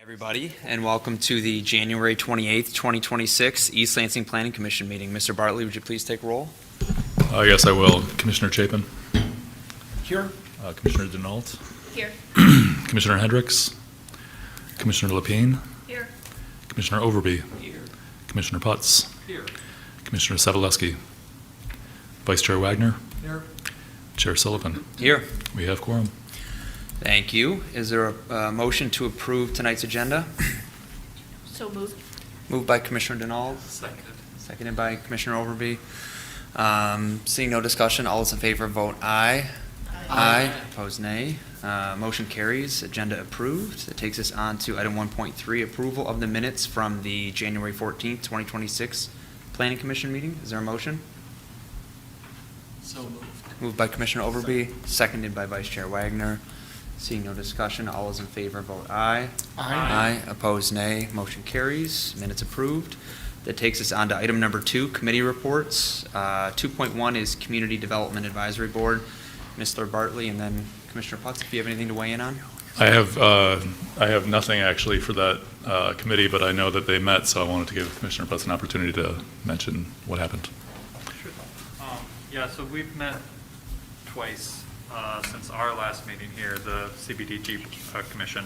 Everybody, and welcome to the January 28th, 2026 East Lansing Planning Commission meeting. Mr. Bartley, would you please take roll? Yes, I will. Commissioner Chapin. Here. Commissioner Denault. Here. Commissioner Hendricks. Commissioner Lapine. Here. Commissioner Overby. Here. Commissioner Putz. Here. Commissioner Sadaleski. Vice Chair Wagner. Here. Chair Sullivan. Here. We have quorum. Thank you. Is there a motion to approve tonight's agenda? So moved. Moved by Commissioner Denault. Second. Seconded by Commissioner Overby. Seeing no discussion, all those in favor vote aye. Aye. Opposed, nay. Motion carries. Agenda approved. That takes us on to item 1.3, approval of the minutes from the January 14th, 2026 Planning Commission meeting. Is there a motion? So moved. Moved by Commissioner Overby, seconded by Vice Chair Wagner. Seeing no discussion, all those in favor vote aye. Aye. Opposed, nay. Motion carries. Minutes approved. That takes us on to item number 2, committee reports. 2.1 is Community Development Advisory Board. Mr. Bartley, and then Commissioner Putz, if you have anything to weigh in on. I have nothing actually for that committee, but I know that they met, so I wanted to give Commissioner Putz an opportunity to mention what happened. Sure. Yeah, so we've met twice since our last meeting here, the CBDG Commission.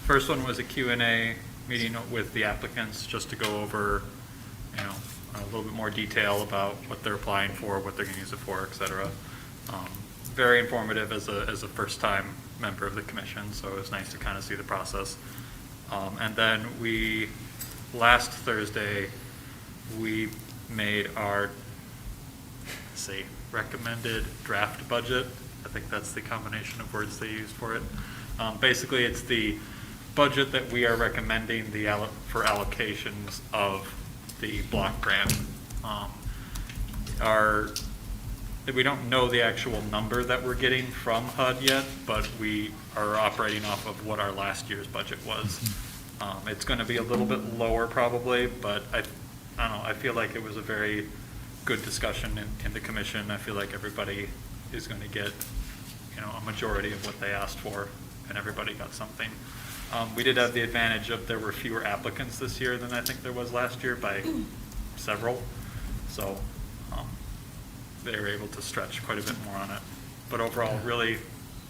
First one was a Q&A meeting with the applicants just to go over, a little bit more detail about what they're applying for, what they're going to use it for, et cetera. Very informative as a first-time member of the commission, so it was nice to kind of see the process. And then last Thursday, we made our, recommended draft budget. I think that's the combination of words they used for it. Basically, it's the budget that we are recommending for allocations of the block grant. We don't know the actual number that we're getting from HUD yet, but we are operating off of what our last year's budget was. It's going to be a little bit lower probably, but I don't know, I feel like it was a very good discussion in the commission. I feel like everybody is going to get, a majority of what they asked for, and everybody got something. We did have the advantage of there were fewer applicants this year than I think there was last year by several. So they were able to stretch quite a bit more on it. But overall, really,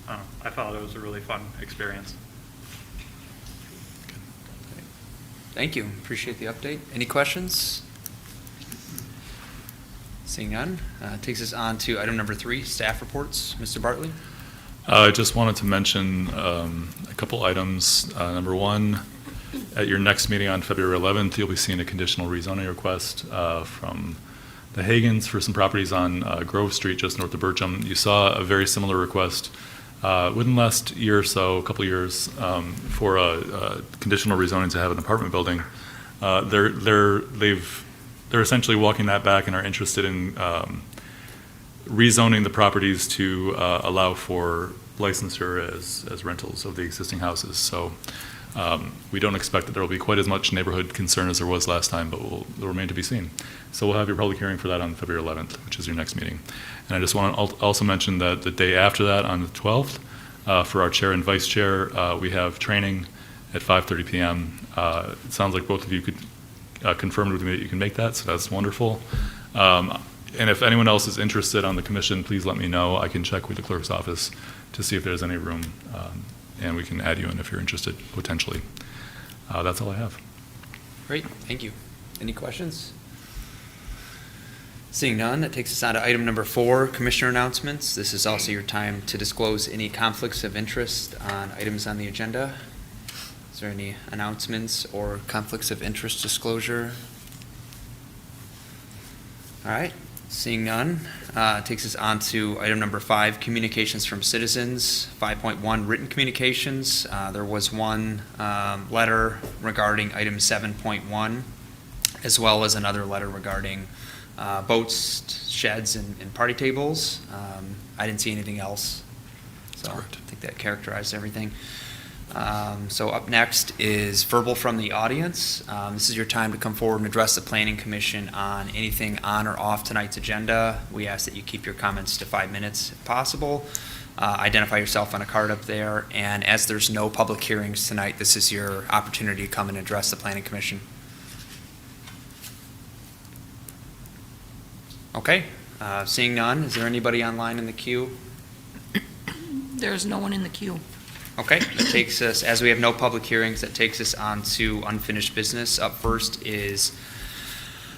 I thought it was a really fun experience. Thank you. Appreciate the update. Any questions? Seeing none, takes us on to item number 3, staff reports. Mr. Bartley? I just wanted to mention a couple items. Number 1, at your next meeting on February 11th, you'll be seeing a conditional rezoning request from the Hagans for some properties on Grove Street, just north of Bircham. You saw a very similar request within the last year or so, a couple of years, for a conditional rezoning to have an apartment building. They're essentially walking that back and are interested in rezoning the properties to allow for licensure as rentals of the existing houses. So we don't expect that there will be quite as much neighborhood concern as there was last time, but it'll remain to be seen. So we'll have your public hearing for that on February 11th, which is your next meeting. And I just want to also mention that the day after that, on the 12th, for our chair and vice chair, we have training at 5:30 p.m. It sounds like both of you could confirm with me that you can make that, so that's wonderful. And if anyone else is interested on the commission, please let me know. I can check with the clerk's office to see if there's any room, and we can add you in if you're interested, potentially. That's all I have. Great, thank you. Any questions? Seeing none, that takes us on to item number 4, commissioner announcements. This is also your time to disclose any conflicts of interest on items on the agenda. Is there any announcements or conflicts of interest disclosure? All right, seeing none, it takes us on to item number 5, communications from citizens. 5.1, written communications. There was one letter regarding item 7.1, as well as another letter regarding boats, sheds, and party tables. I didn't see anything else, so I think that characterized everything. So up next is verbal from the audience. This is your time to come forward and address the Planning Commission on anything on or off tonight's agenda. We ask that you keep your comments to 5 minutes if possible. identify yourself on a card up there, and as there's no public hearings tonight, this is your opportunity to come and address the Planning Commission. Okay, seeing none, is there anybody online in the queue? There's no one in the queue. Okay, that takes us, as we have no public hearings, that takes us on to unfinished business. Up first is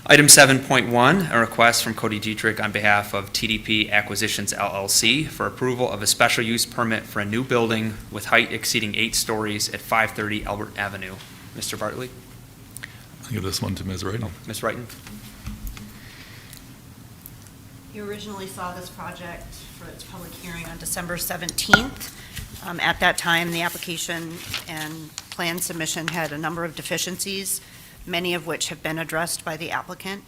item 7.1, a request from Cody Dietrich on behalf of TDP Acquisitions LLC for approval of a special use permit for a new building with height exceeding 8 stories at 530 Albert Avenue. Mr. Bartley? I'll give this one to Ms. Wright. Ms. Wrighton? You originally saw this project for its public hearing on December 17th. At that time, the application and plan submission had a number of deficiencies, many of which have been addressed by the applicant.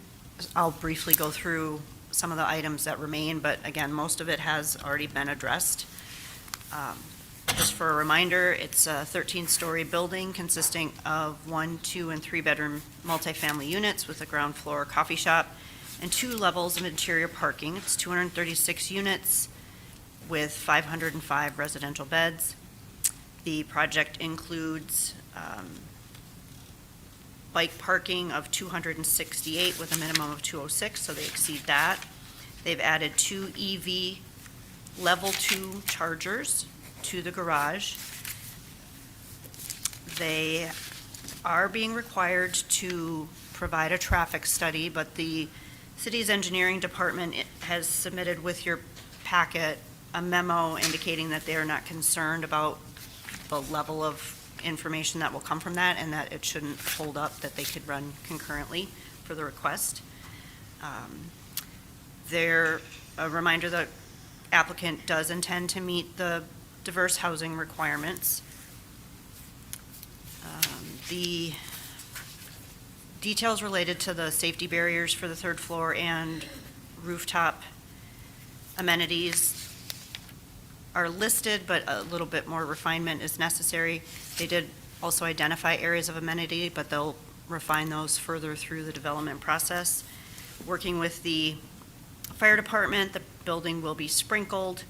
I'll briefly go through some of the items that remain, but again, most of it has already been addressed. Just for a reminder, it's a 13-story building consisting of 1, 2, and 3-bedroom multifamily units with a ground floor coffee shop and 2 levels of interior parking. It's 236 units with 505 residential beds. The project includes bike parking of 268 with a minimum of 206, so they exceed that. They've added 2 EV level 2 chargers to the garage. They are being required to provide a traffic study, but the city's engineering department has submitted with your packet a memo indicating that they are not concerned about the level of information that will come from that and that it shouldn't hold up, that they could run concurrently for the request. A reminder, the applicant does intend to meet the diverse housing requirements. The details related to the safety barriers for the 3rd floor and rooftop amenities are listed, but a little bit more refinement is necessary. They did also identify areas of amenity, but they'll refine those further through the development process. Working with the fire department, the building will be sprinkled.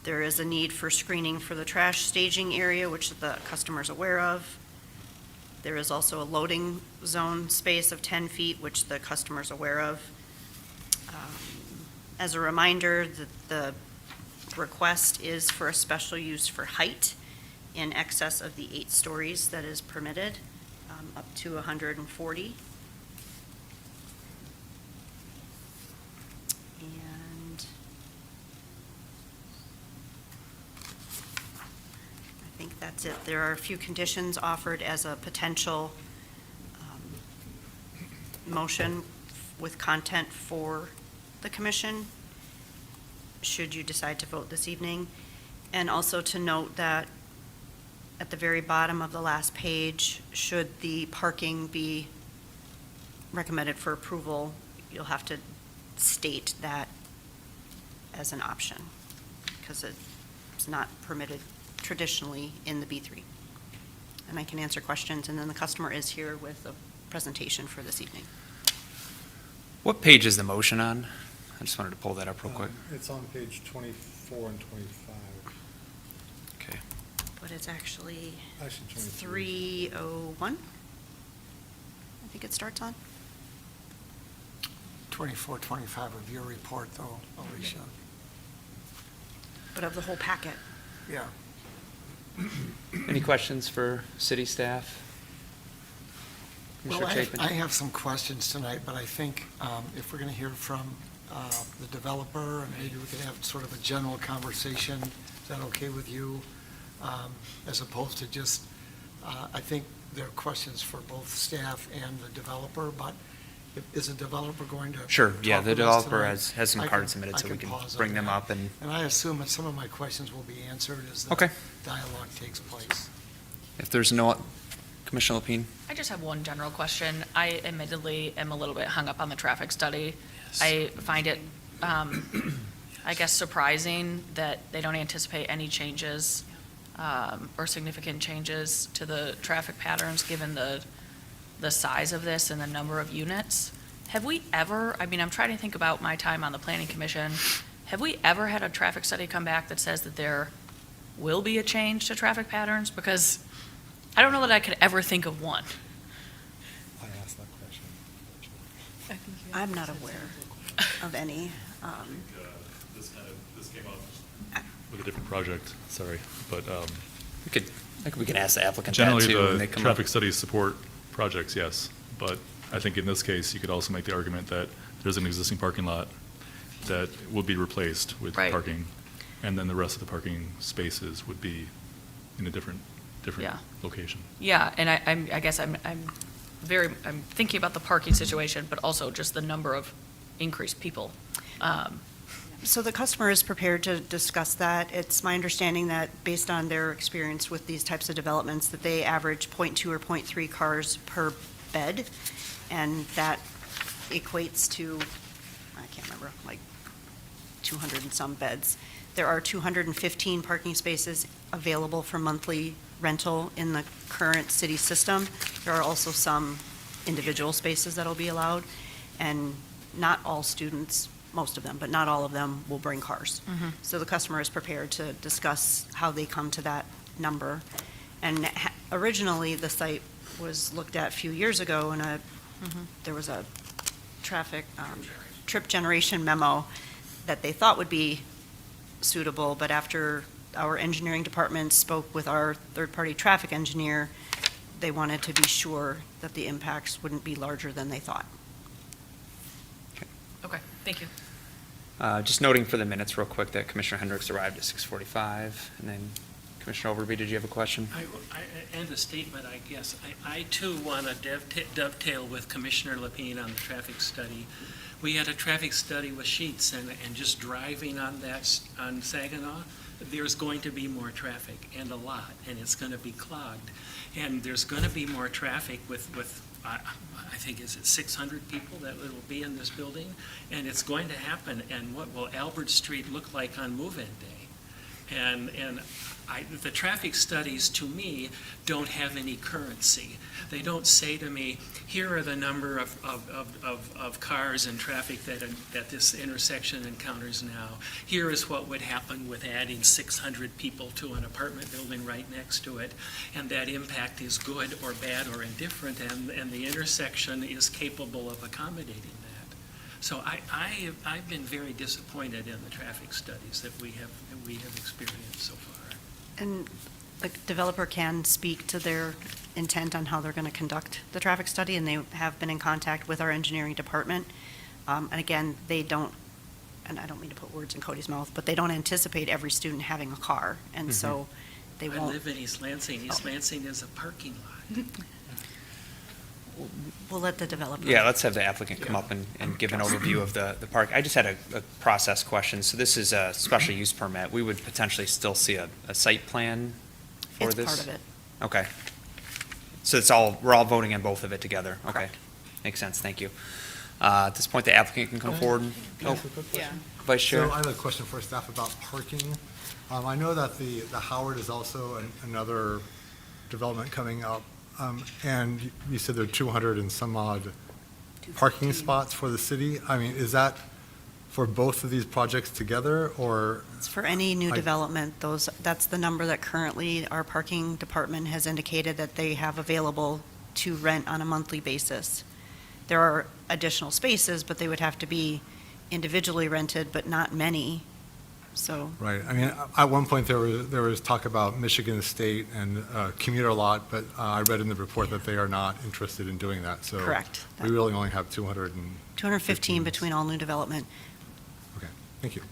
There is a need for screening for the trash staging area, which the customer is aware of. There is also a loading zone space of 10 feet, which the customer is aware of. As a reminder, the request is for a special use for height in excess of the 8 stories that is permitted, up to 140. And I think that's it. There are a few conditions offered as a potential motion with content for the commission, should you decide to vote this evening. And also to note that at the very bottom of the last page, should the parking be recommended for approval, you'll have to state that as an option, because it's not permitted traditionally in the B3. And I can answer questions, and then the customer is here with a presentation for this evening. What page is the motion on? I just wanted to pull that up real quick. It's on page 24 and 25. Okay. But it's actually Actually, 23. 301, I think it starts on. 24, 25 of your report, though, Alicia. But of the whole packet. Yeah. Any questions for city staff? Well, Commissioner Chapin? I have some questions tonight, but I think if we're going to hear from the developer, and maybe we could have sort of a general conversation, is that okay with you? As opposed to just, I think there are questions for both staff and the developer, but is the developer going to? Sure, yeah, talk the with us developer tonight? has some I cards can- submitted, I so we can pause on bring them that. up and, And I assume that some of my questions will be answered as the Okay. dialogue takes place. if there's no, Commissioner Lapine? I just have one general question. I admittedly am a little bit hung up on the traffic study. Yes. I find it, I guess, surprising that they don't anticipate any changes or significant changes to the traffic patterns, given the size of this and the number of units. Have we ever, I mean, I'm trying to think about my time on the Planning Commission. have we ever had a traffic study come back that says that there will be a change to traffic patterns? Because I don't know that I could ever think of one. I asked that question. I'm not aware of any. This came up with a different project, sorry, but We can ask the applicant that generally too when the they come up. traffic studies support projects, yes. But I think in this case, you could also make the argument that there's an existing parking lot that would be replaced with Right. parking, and then the rest of the parking spaces would be in a different Yeah. location. Yeah, and I guess I'm thinking about the parking situation, but also just the number of increased people. So the customer is prepared to discuss that. It's my understanding that based on their experience with these types of developments, that they average 0.2 or 0.3 cars per bed, and that equates to, I can't remember, like 200 and some beds. There are 215 parking spaces available for monthly rental in the current city system. There are also some individual spaces that'll be allowed, and not all students, most of them, but not all of them will bring cars. So the customer is prepared to discuss how they come to that number. And originally, the site was looked at a few years ago, and there was a traffic trip generation memo that they thought would be suitable, but after our engineering department spoke with our third-party traffic engineer, they wanted to be sure that the impacts wouldn't be larger than they thought. Okay, thank you. Just noting for the minutes real quick that Commissioner Hendricks arrived at 6:45, and then Commissioner Overby, did you have a question? And a statement, I guess. I too want to dovetail with Commissioner Lapine on the traffic study. We had a traffic study with sheets, and just driving on Saginaw, there's going to be more traffic, and a lot, and it's going to be clogged. And there's going to be more traffic with I think, is it 600 people that will be in this building? And it's going to happen, and what will Albert Street look like on move-in day? And the traffic studies, to me, don't have any currency. They don't say to me, here are the number of cars and traffic that this intersection encounters now. Here is what would happen with adding 600 people to an apartment building right next to it, and that impact is good or bad or indifferent, and the intersection is capable of accommodating that. So I've been very disappointed in the traffic studies that we have experienced so far. And the developer can speak to their intent on how they're going to conduct the traffic study, and they have been in contact with our engineering department. And again, they don't, and I don't mean to put words in Cody's mouth, but they don't anticipate every student having a car, and so they I won't. live in East Lansing. East Lansing is a parking lot. We'll let the developer. Yeah, let's have the applicant come up and give an overview of the park. I just had a process question. So this is a special use permit. We would potentially still see a site plan for this? It's part of it. Okay. So we're all voting on both of it together? Okay. Correct. Makes sense, thank you. At this point, the applicant can come forward. Can I ask a quick question? Vice Chair. So I have a question for staff about parking. I know that the Howard is also another development coming up, and you said there are 200 and some odd parking spots for the city. I mean, is that for both of these projects together, or? It's for any new I- development, that's the number that currently our parking department has indicated that they have available to rent on a monthly basis. There are additional spaces, but they would have to be individually rented, but not many, so. Right, I mean, at one point, there was talk about Michigan State and commuter lot, but I read in the report that they are not interested in doing that, so. Correct. We really only have 200 and. 215 between all new development. Okay, thank you.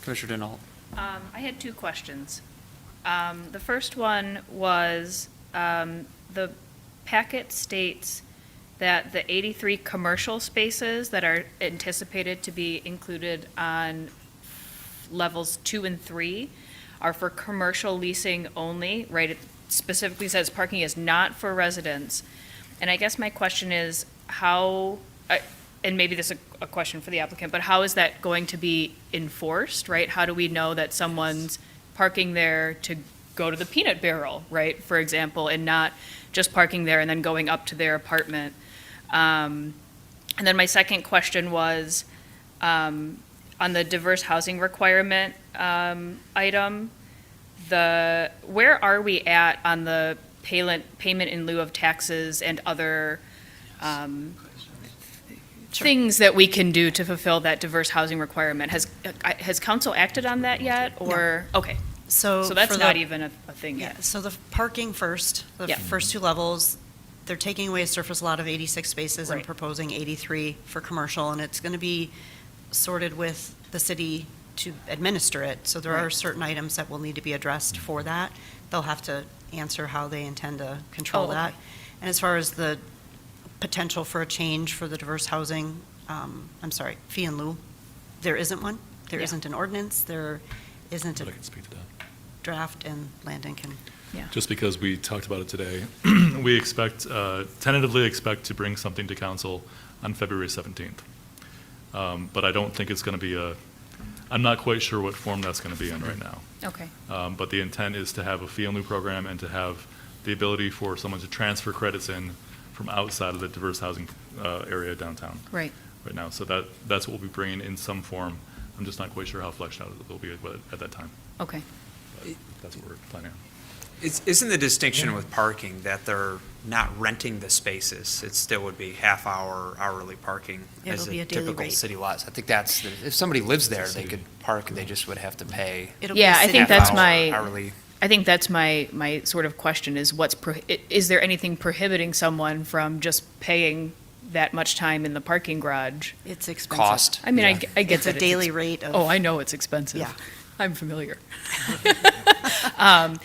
Commissioner Denault. I had two questions. The first one was, the packet states that the 83 commercial spaces that are anticipated to be included on levels 2 and 3 are for commercial leasing only, right? It specifically says parking is not for residents. And I guess my question is how, and maybe this is a question for the applicant, but how is that going to be enforced, right? How do we know that someone's parking there to go to the peanut barrel, right, for example, and not just parking there and then going up to their apartment? And then my second question was, on the diverse housing requirement item, where are we at on the payment in lieu of taxes and other things that we can do to fulfill that diverse housing requirement? Has council acted on that yet, or? Okay, so that's for not the- even a thing Yeah, yet. so the parking first, the Yeah. first two levels, they're taking away a surface lot of 86 spaces and Right. proposing 83 for commercial, and it's going to be sorted with the city to administer it. So there are Right. certain items that will need to be addressed for that. They'll have to answer how they intend to control Oh, okay. that. And as far as the potential for a change for the diverse housing, fee in lieu, there isn't one. There Yeah. isn't an ordinance, there isn't a But I can speak to that. draft, and Landon can. Just because we talked about it today, we tentatively expect to bring something to council on February 17th. But I don't think it's going to be I'm not quite sure what form that's going to be in right now. Okay, But the intent is to have a fee and lieu program and to have the ability for someone to transfer credits in from outside of the diverse housing area downtown right. right now. So that's what we'll be bringing in some form. I'm just not quite sure how fleshed out it will be at that time. Okay. But that's what we're planning on. Isn't the distinction with parking that they're not renting the spaces? It still would be half-hour hourly parking as It'll be a a daily typical rate. city lots. I think if somebody lives there, they could park, they just would have to pay It'll be Yeah, a I city think that's half-hour my, hourly. I think that's my sort of question is is there anything prohibiting someone from just paying that much time in the parking garage? It's expensive. Cost. I mean, Yeah. I get It's a that daily rate of. Oh, I know it's expensive. Yeah. I'm familiar. Yeah,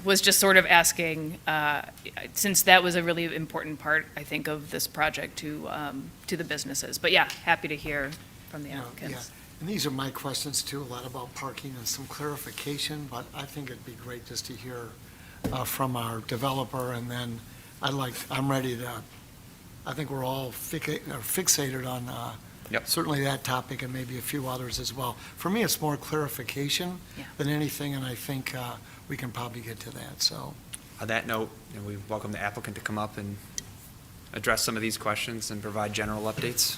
was just sort of asking, since that was a really important part, I think, of this project to the businesses. But yeah, happy to hear from the Yeah, applicants. And these are my questions too, a lot about parking and some clarification, but I think it'd be great just to hear from our developer, and then I'm ready to, I think we're all fixated on Yep. certainly that topic and maybe a few others as well. For me, it's more clarification Yeah. than anything, and I think we can probably get to that, so. On that note, we welcome the applicant to come up and address some of these questions and provide general updates.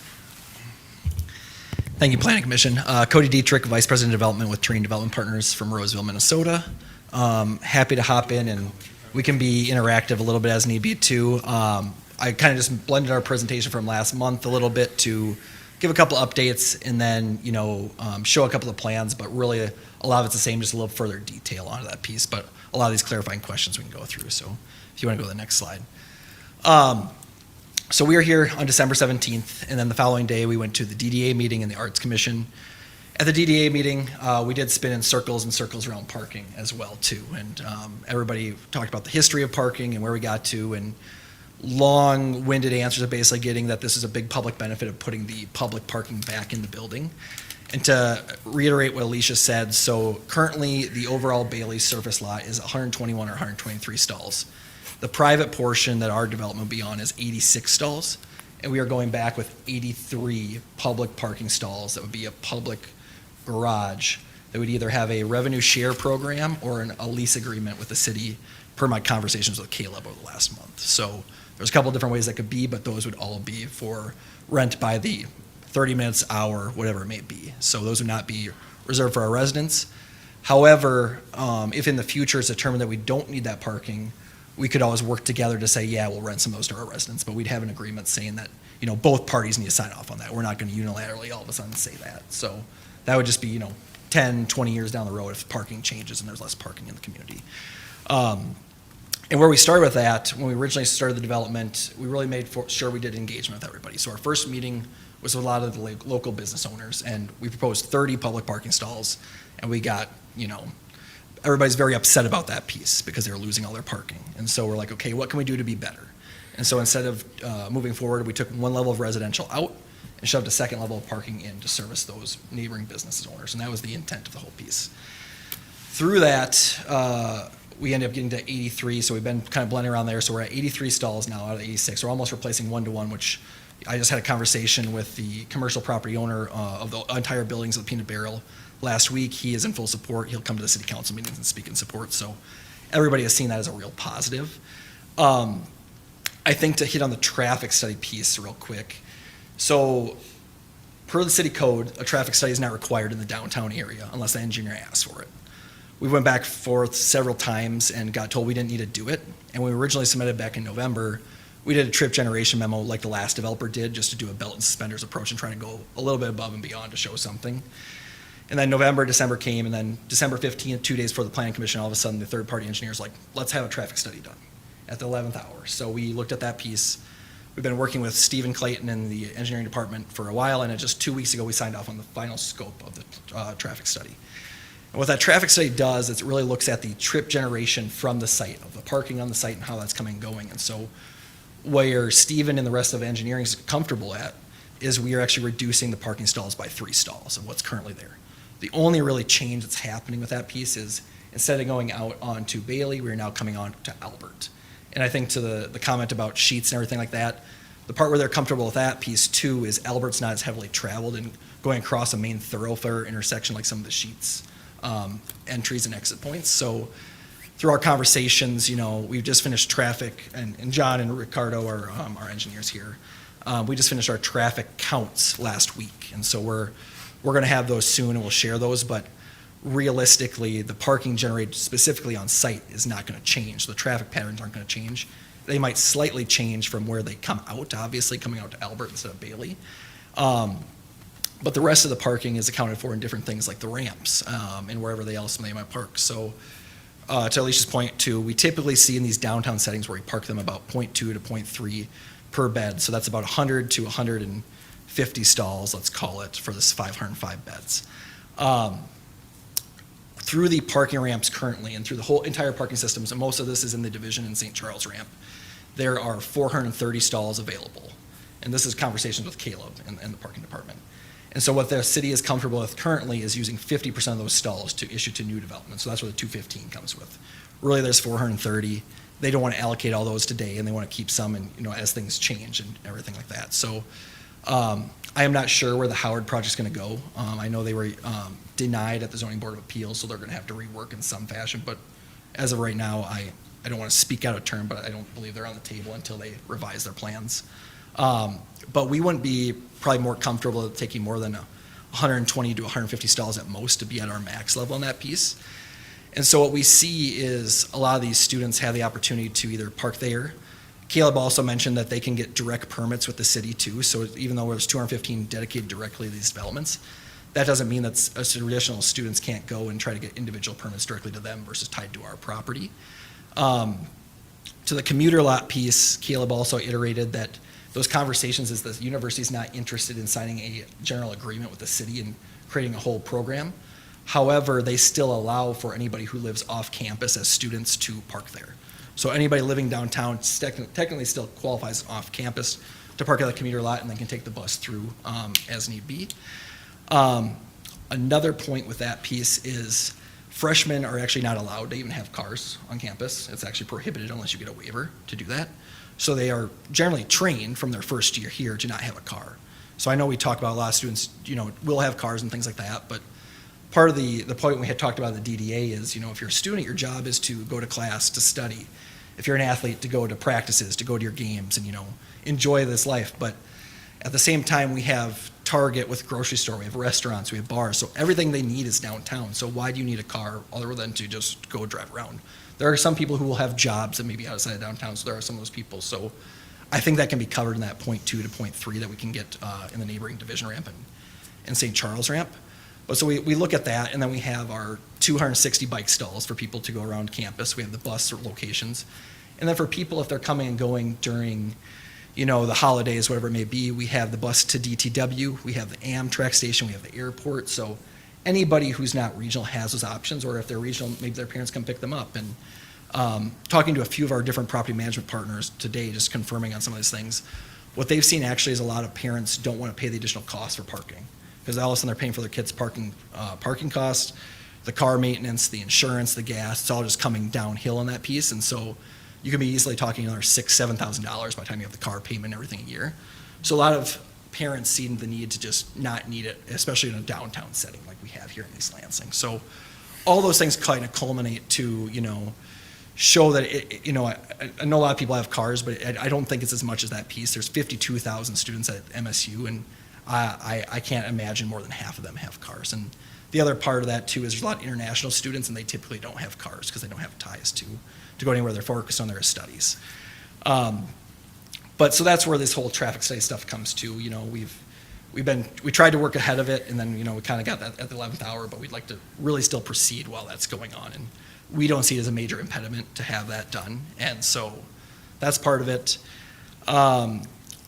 Thank you, Planning Commission. Cody Dietrich, Vice President of Development with Terrain Development Partners from Roseville, Minnesota. Happy to hop in, and we can be interactive a little bit as need be too. I kind of just blended our presentation from last month a little bit to give a couple updates and then, show a couple of plans, but really a lot of it's the same, just a little further detail onto that piece. But a lot of these clarifying questions we can go through. So if you want to go to the next slide. So we were here on December 17th, and then the following day we went to the DDA meeting and the Arts Commission. At the DDA meeting, we did spin in circles and circles around parking as well too. And everybody talked about the history of parking and where we got to, and long-winded answers of basically getting that this is a big public benefit of putting the public parking back in the building. And to reiterate what Alicia said, so currently the overall Bailey surface lot is 121 or 123 stalls. The private portion that our development will be on is 86 stalls, and we are going back with 83 public parking stalls that would be a public garage that would either have a revenue share program or a lease agreement with the city, per my conversations with Caleb over the last month. So there's a couple different ways that could be, but those would all be for rent by the 30 minutes, hour, whatever it may be. So those would not be reserved for our residents. However, if in the future it's determined that we don't need that parking, we could always work together to say, yeah, we'll rent some of those to our residents, but we'd have an agreement saying that, both parties need to sign off on that. We're not going to unilaterally all of a sudden say that. So that would just be, 10, 20 years down the road if parking changes and there's less parking in the community. And where we started with that, when we originally started the development, we really made sure we did engagement with everybody. So our first meeting was with a lot of the local business owners, and we proposed 30 public parking stalls, and we got, everybody's very upset about that piece because they were losing all their parking. And so we're like, okay, what can we do to be better? And so instead of moving forward, we took one level of residential out and shoved a second level of parking in to service those neighboring business owners, and that was the intent of the whole piece. Through that, we ended up getting to 83, so we've been kind of blending around there. So we're at 83 stalls now out of 86. We're almost replacing one-to-one, which I just had a conversation with the commercial property owner of the entire buildings of the Peanut Barrel last week. He is in full support. He'll come to the city council meetings and speak in support. So everybody has seen that as a real positive. I think to hit on the traffic study piece real quick. So per the city code, a traffic study is not required in the downtown area unless the engineer asks for it. We went back and forth several times and got told we didn't need to do it. And when we originally submitted back in November, we did a trip generation memo like the last developer did, just to do a belt and suspenders approach and try to go a little bit above and beyond to show something. And then November, December came, and then December 15th, 2 days before the planning commission, all of a sudden the third-party engineer's like, let's have a traffic study done at the 11th hour. So we looked at that piece. We've been working with Stephen Clayton in the engineering department for a while, and just 2 weeks ago, we signed off on the final scope of the traffic study. And what that traffic study does is it really looks at the trip generation from the site, of the parking on the site and how that's coming and going. And so where Stephen and the rest of engineering is comfortable at is we are actually reducing the parking stalls by 3 stalls of what's currently there. The only really change that's happening with that piece is instead of going out onto Bailey, we're now coming on to Albert. And I think to the comment about sheets and everything like that, the part where they're comfortable with that piece too is Albert's not as heavily traveled and going across a main thoroughfare intersection like some of the sheets entries and exit points. So through our conversations, we've just finished traffic, and John and Ricardo are our engineers here. We just finished our traffic counts last week, and so we're going to have those soon, and we'll share those. But realistically, the parking generated specifically on site is not going to change. The traffic patterns aren't going to change. They might slightly change from where they come out, obviously coming out to Albert instead of Bailey. But the rest of the parking is accounted for in different things like the ramps and wherever else they might park. So to Alicia's point too, we typically see in these downtown settings where we park them about 0.2 to 0.3 per bed. So that's about 100 to 150 stalls, let's call it, for this 505 beds. Through the parking ramps currently and through the whole entire parking systems, and most of this is in the Division and St. Charles ramp, there are 430 stalls available. And this is conversations with Caleb and the parking department. And so what the city is comfortable with currently is using 50% of those stalls to issue to new developments. So that's where the 215 comes with. Really, there's 430. They don't want to allocate all those today, and they want to keep some, and as things change and everything like that. So I am not sure where the Howard project's going to go. I know they were denied at the Zoning Board of Appeals, so they're going to have to rework in some fashion. But as of right now, I don't want to speak out of turn, but I don't believe they're on the table until they revise their plans. But we wouldn't be probably more comfortable taking more than 120 to 150 stalls at most to be at our max level on that piece. And so what we see is a lot of these students have the opportunity to either park there. Caleb also mentioned that they can get direct permits with the city too. So even though there's 215 dedicated directly to these developments, that doesn't mean that traditional students can't go and try to get individual permits directly to them versus tied to our property. To the commuter lot piece, Caleb also iterated that those conversations is the university's not interested in signing a general agreement with the city and creating a whole program. However, they still allow for anybody who lives off campus as students to park there. So anybody living downtown technically still qualifies off campus to park at the commuter lot and then can take the bus through as need be. Another point with that piece is freshmen are actually not allowed to even have cars on campus. It's actually prohibited unless you get a waiver to do that. So they are generally trained from their first year here to not have a car. So I know we talk about a lot of students, will have cars and things like that, but part of the point we had talked about at the DDA is, if you're a student, your job is to go to class, to study. If you're an athlete, to go to practices, to go to your games and, enjoy this life. But at the same time, we have Target with grocery store, we have restaurants, we have bars. So everything they need is downtown. So why do you need a car other than to just go drive around? There are some people who will have jobs that may be outside of downtown, so there are some of those people. So I think that can be covered in that 0.2 to 0.3 that we can get in the neighboring Division ramp and St. Charles ramp. But so we look at that, and then we have our 260 bike stalls for people to go around campus. We have the bus locations. And then for people, if they're coming and going during, the holidays, whatever it may be, we have the bus to DTW, we have the Amtrak station, we have the airport. So anybody who's not regional has those options, or if they're regional, maybe their parents come pick them up. And talking to a few of our different property management partners today, just confirming on some of these things, what they've seen actually is a lot of parents don't want to pay the additional cost for parking, because all of a sudden they're paying for their kids' parking costs, the car maintenance, the insurance, the gas. It's all just coming downhill on that piece. And so you can be easily talking another $6,000, $7,000 by the time you have the car payment and everything a year. So a lot of parents see the need to just not need it, especially in a downtown setting like we have here in East Lansing. So all those things kind of culminate to, show that, I know a lot of people have cars, but I don't think it's as much as that piece. There's 52,000 students at MSU, and I can't imagine more than half of them have cars. And the other part of that too is there's a lot of international students, and they typically don't have cars because they don't have ties to go anywhere. They're focused on their studies. But so that's where this whole traffic study stuff comes to. You know, we tried to work ahead of it, and then, you know, we kind of got that at the 11th hour, but we'd like to really still proceed while that's going on. And we don't see it as a major impediment to have that done. And so that's part of it.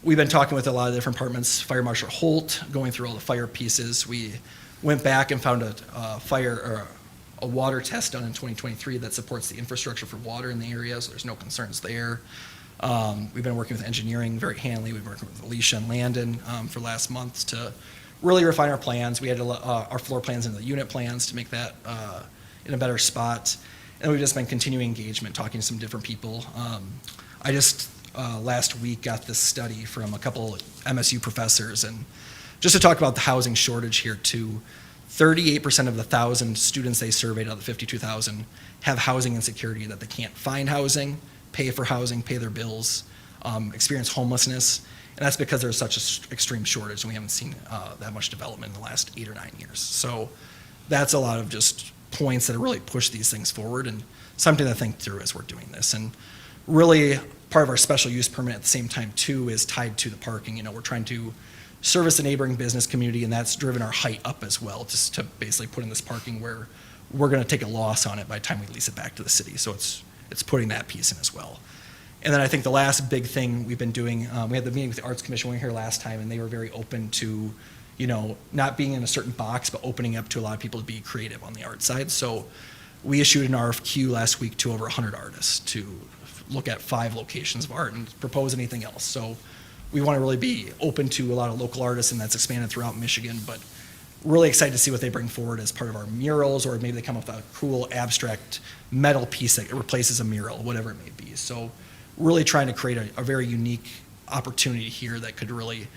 We've been talking with a lot of different departments, Fire Marshal Holt, going through all the fire pieces. We went back and found a water test done in 2023 that supports the infrastructure for water in the area, so there's no concerns there. We've been working with engineering very handily. We've been working with Alicia and Landon for last month to really refine our plans. We had our floor plans into the unit plans to make that in a better spot. And we've just been continuing engagement, talking to some different people. I just last week got this study from a couple MSU professors, and just to talk about the housing shortage here too. 38% of the 1,000 students they surveyed out of the 52,000 have housing insecurity, that they can't find housing, pay for housing, pay their bills, experience homelessness, and that's because there's such an extreme shortage, and we haven't seen that much development in the last 8 or 9 years. So that's a lot of just points that really push these things forward, and something to think through as we're doing this. And really, part of our special use permit at the same time too is tied to the parking. You know, we're trying to service the neighboring business community, and that's driven our height up as well, just to basically put in this parking where we're going to take a loss on it by the time we lease it back to the city. So it's putting that piece in as well. And then I think the last big thing we've been doing, we had the meeting with the Arts Commission when we were here last time, and they were very open to, you know, not being in a certain box, but opening up to a lot of people to be creative on the art side. So we issued an RFQ last week to over 100 artists to look at 5 locations of art and propose anything else. So we want to really be open to a lot of local artists, and that's expanded throughout Michigan, but really excited to see what they bring forward as part of our murals, or maybe they come up with a cool abstract metal piece that replaces a mural, whatever it may be. So really trying to create a very unique opportunity here that could really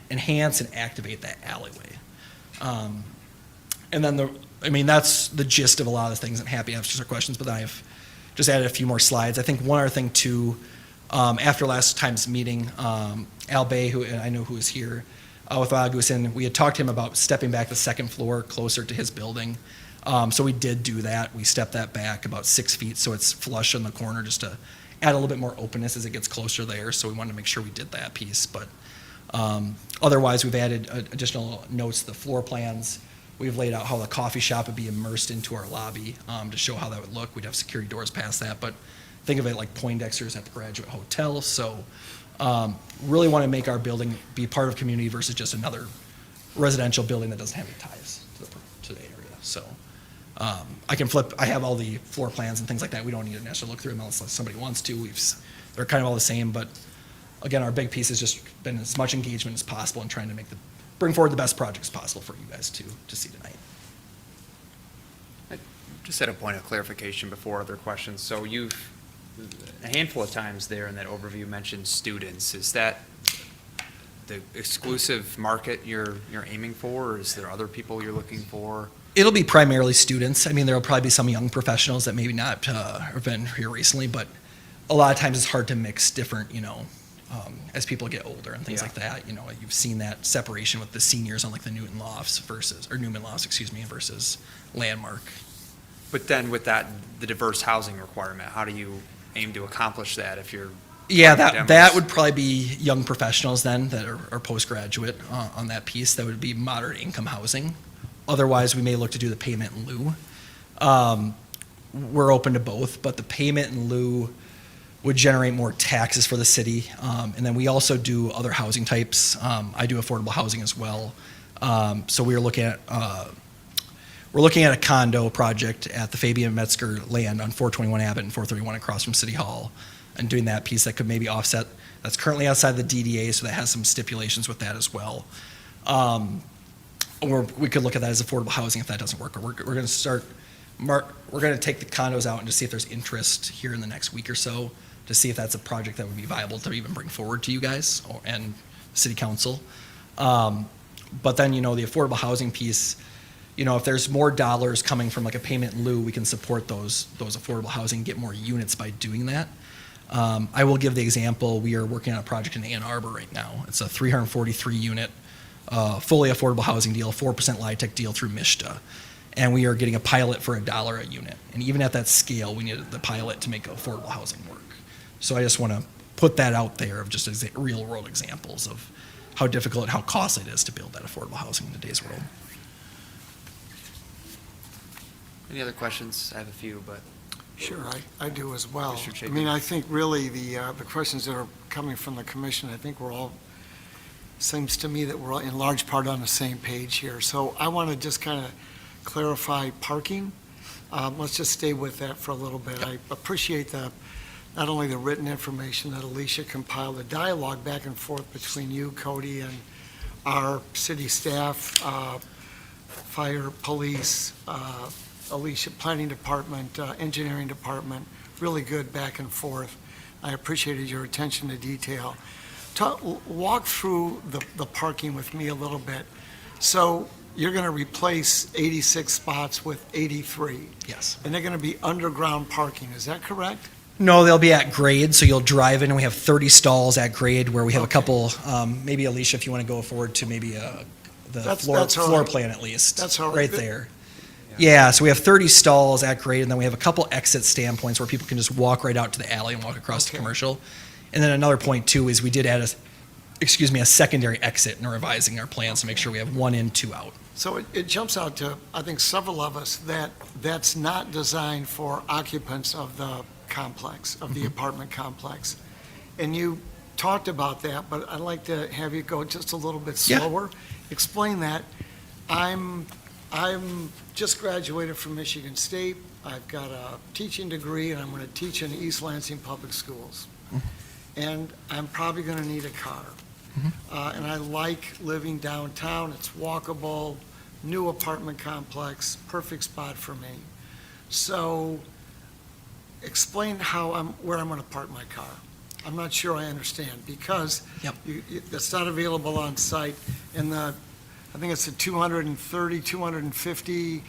enhance and activate that alleyway. And then that's the gist of a lot of things, and happy to answer questions, but then I've just added a few more slides. I think one other thing too, after last time's meeting, Al Bay, who I know who is here, with Agusin, we had talked to him about stepping back the second floor closer to his building. So we did do that. We stepped that back about 6 feet so it's flush in the corner, just to add a little bit more openness as it gets closer there. So we wanted to make sure we did that piece. But otherwise, we've added additional notes to the floor plans. We've laid out how the coffee shop would be immersed into our lobby to show how that would look. We'd have security doors past that, but think of it like Poindexter's at the Graduate Hotel. So really want to make our building be part of community versus just another residential building that doesn't have any ties to the area. So I have all the floor plans and things like that. We don't need to necessarily look through them unless somebody wants to. They're kind of all the same, but again, our big piece has just been as much engagement as possible and trying to bring forward the best projects possible for you guys to see tonight. I just had a point of clarification before other questions. So you've, a handful of times there in that overview, mentioned students. Is that the exclusive market you're aiming for, or is there other people you're looking for? It'll be primarily students. I mean, there'll probably be some young professionals that maybe not have been here recently, but a lot of times it's hard to mix different, as people get older and things like that. You've seen that separation with the seniors on like the Newman Lofts versus Landmark. But then with that, the diverse housing requirement, how do you aim to accomplish that if you're? Yeah, that would probably be young professionals then that are postgraduate on that piece. That would be moderate income housing. Otherwise, we may look to do the payment in lieu. We're open to both, but the payment in lieu would generate more taxes for the city. And then we also do other housing types. I do affordable housing as well. So we're looking at a condo project at the Fabian Metzger land on 421 Abbott and 431 across from City Hall, and doing that piece that could maybe offset, that's currently outside the DDA, so that has some stipulations with that as well. Or we could look at that as affordable housing if that doesn't work. Or we're going to take the condos out and just see if there's interest here in the next week or so to see if that's a project that would be viable to even bring forward to you guys and City Council. But then, the affordable housing piece, if there's more dollars coming from like a payment in lieu, we can support those affordable housing, get more units by doing that. I will give the example, we are working on a project in Ann Arbor right now. It's a 343 unit fully affordable housing deal, 4% LIHTC deal through MISTA. And we are getting a pilot for $1 a unit. And even at that scale, we needed the pilot to make affordable housing work. So I just want to put that out there of just real world examples of how difficult and how costly it is to build that affordable housing in today's world. Any other questions? I have a few, but Sure, I do as well. Mr. I Chapin. mean, I think really the questions that are coming from the commission, I think seems to me that we're all in large part on the same page here. So I want to just kind of clarify parking. Let's just stay with that for a little bit. I appreciate not only the written information that Alicia compiled, the dialogue back and forth between you, Cody, and our city staff, fire, police, Alicia, planning department, engineering department, really good back and forth. I appreciated your attention to detail. Walk through the parking with me a little bit. So you're going to replace 86 spots with 83, Yes. and they're going to be underground parking, is that correct? No, they'll be at grade, so you'll drive in, and we have 30 stalls at grade where we have a couple, maybe Alicia, if you want to go forward to maybe the That's floor all right. plan at least. That's all right. Right there. Yeah, so we have 30 stalls at grade, and then we have a couple exit standpoints where people can just walk right out to the alley and walk across the Okay. commercial. And then another point too is we did add a secondary exit in revising our plans to make sure we have 1 in, 2 out. So it jumps out to, I think, several of us that that's not designed for occupants of the complex, of the apartment complex. And you talked about that, but I'd like to have you go just a little bit Yeah. slower. Explain that. I'm just graduated from Michigan State. I've got a teaching degree, and I'm going to teach in East Lansing Public Schools. And I'm probably going to need a car. And I like living downtown. It's walkable, new apartment complex, perfect spot for me. So explain where I'm going to park my car. I'm not sure I understand, because Yep. it's not available on site. And I think it's the 230, 250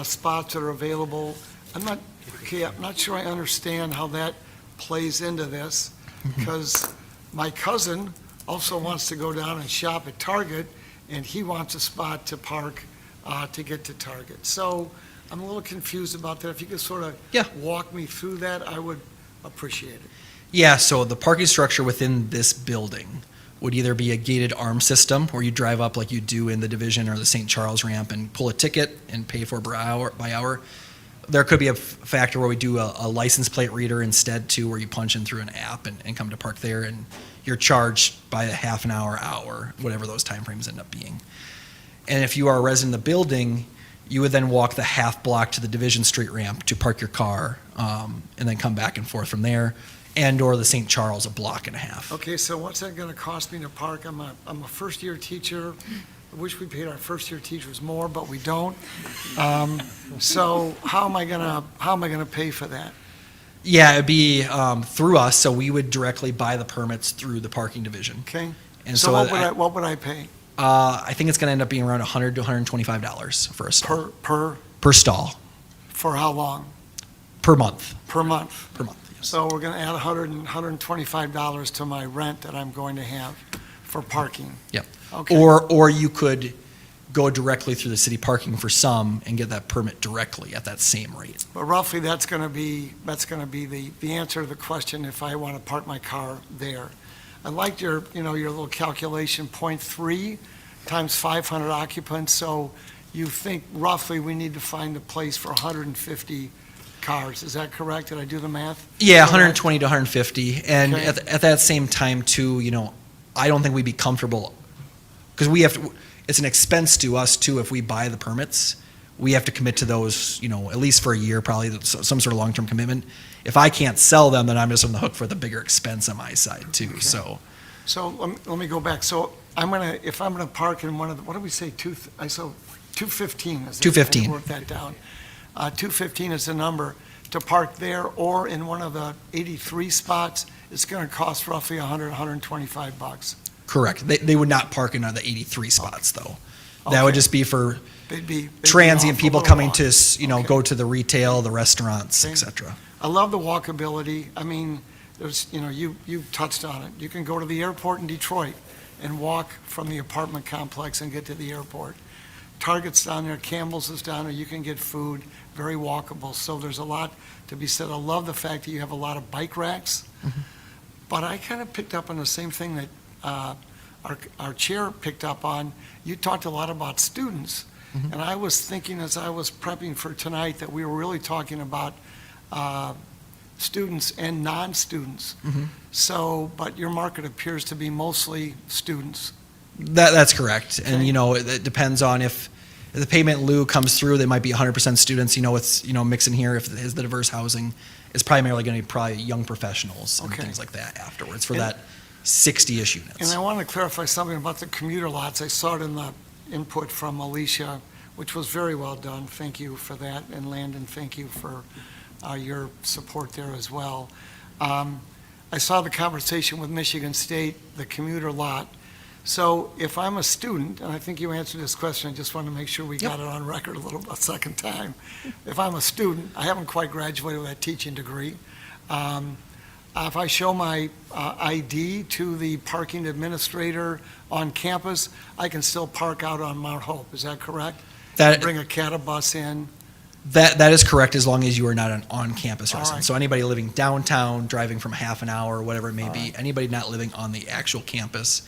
spots that are available. I'm not sure I understand how that plays into this, because my cousin also wants to go down and shop at Target, and he wants a spot to park to get to Target. So I'm a little confused about that. If you could sort of Yeah. walk me through that, I would appreciate it. Yeah, so the parking structure within this building would either be a gated arm system where you drive up like you do in the Division or the St. Charles ramp and pull a ticket and pay for by hour. There could be a factor where we do a license plate reader instead too, where you punch in through an app and come to park there, and you're charged by a half an hour, whatever those timeframes end up being. And if you are a resident of the building, you would then walk the half block to the Division Street ramp to park your car, and then come back and forth from there, and/or the St. Charles, a block and a half. Okay, so what's that going to cost me to park? I'm a first-year teacher. I wish we paid our first-year teachers more, but we don't. So how am I gonna pay for that? Yeah, it'd be through us, so we would directly buy the permits through the parking division. Okay? And So what would I pay? I think it's going to end up being around $100 to $125 for a stall. Per stall, For how long? per month. Per month? Per month, yes. So we're going to add $125 to my rent that I'm going to have for parking? Yep. Okay. Or you could go directly through the city parking for some and get that permit directly at that same rate. But roughly, that's going to be the answer to the question if I want to park my car there. I liked your little calculation, 0.3 times 500 occupants, so you think roughly we need to find a place for 150 cars. Is that correct? Did I do the math? Yeah, Correct? 120 to 150. And Okay. at that same time, too, I don't think we'd be comfortable, because it's an expense to us, too, if we buy the permits. We have to commit to those, at least for a year, probably some sort of long-term commitment. If I can't sell them, then I'm just on the hook for the bigger expense on my side, too, so. So let me go back. So if I'm gonna park in one of the, what did we say, 215? is it? 215. I didn't work that down. 215 is the number to park there, or in one of the 83 spots, it's gonna cost roughly $125. Correct. They would not park in the 83 spots, though. That would Okay. just be for They'd be transient off a people little coming off. to, Okay. go to the retail, the restaurants, Okay. et cetera. I love the walkability. I mean, you touched on it. You can go to the airport in Detroit and walk from the apartment complex and get to the airport. Target's down there, Campbell's is down there, you can get food, very walkable, so there's a lot to be said. I love the fact that you have a lot of bike racks, but I kind of picked up on the same thing that our chair picked up on. You talked a lot about students, and I was thinking as I was prepping for tonight that we were really talking about students and non-students. So, but your market appears to be mostly students. That's correct. And, Okay. you know, it depends on if the payment in lieu comes through, they might be 100% students, you know, it's, you know, mixing here. If it's the diverse housing, it's primarily going to be probably young professionals and Okay. things like that afterwards for And- that 60-ish units. And I want to clarify something about the commuter lots. I saw it in the input from Alicia, which was very well done. Thank you for that. And Landon, thank you for your support there as well. I saw the conversation with Michigan State, the commuter lot. So if I'm a student, and I think you answered this question, I just want to make sure we got it on record a second time. If I'm a student, I haven't quite graduated with that teaching degree. If I show my ID to the parking administrator on campus, I can still park out on Mount Hope. Is that correct? Bring a CATA bus in? That is correct, as long as you are not an on-campus All resident. right. So anybody living downtown, driving from half an hour, whatever it may All be, right. anybody not living on the actual campus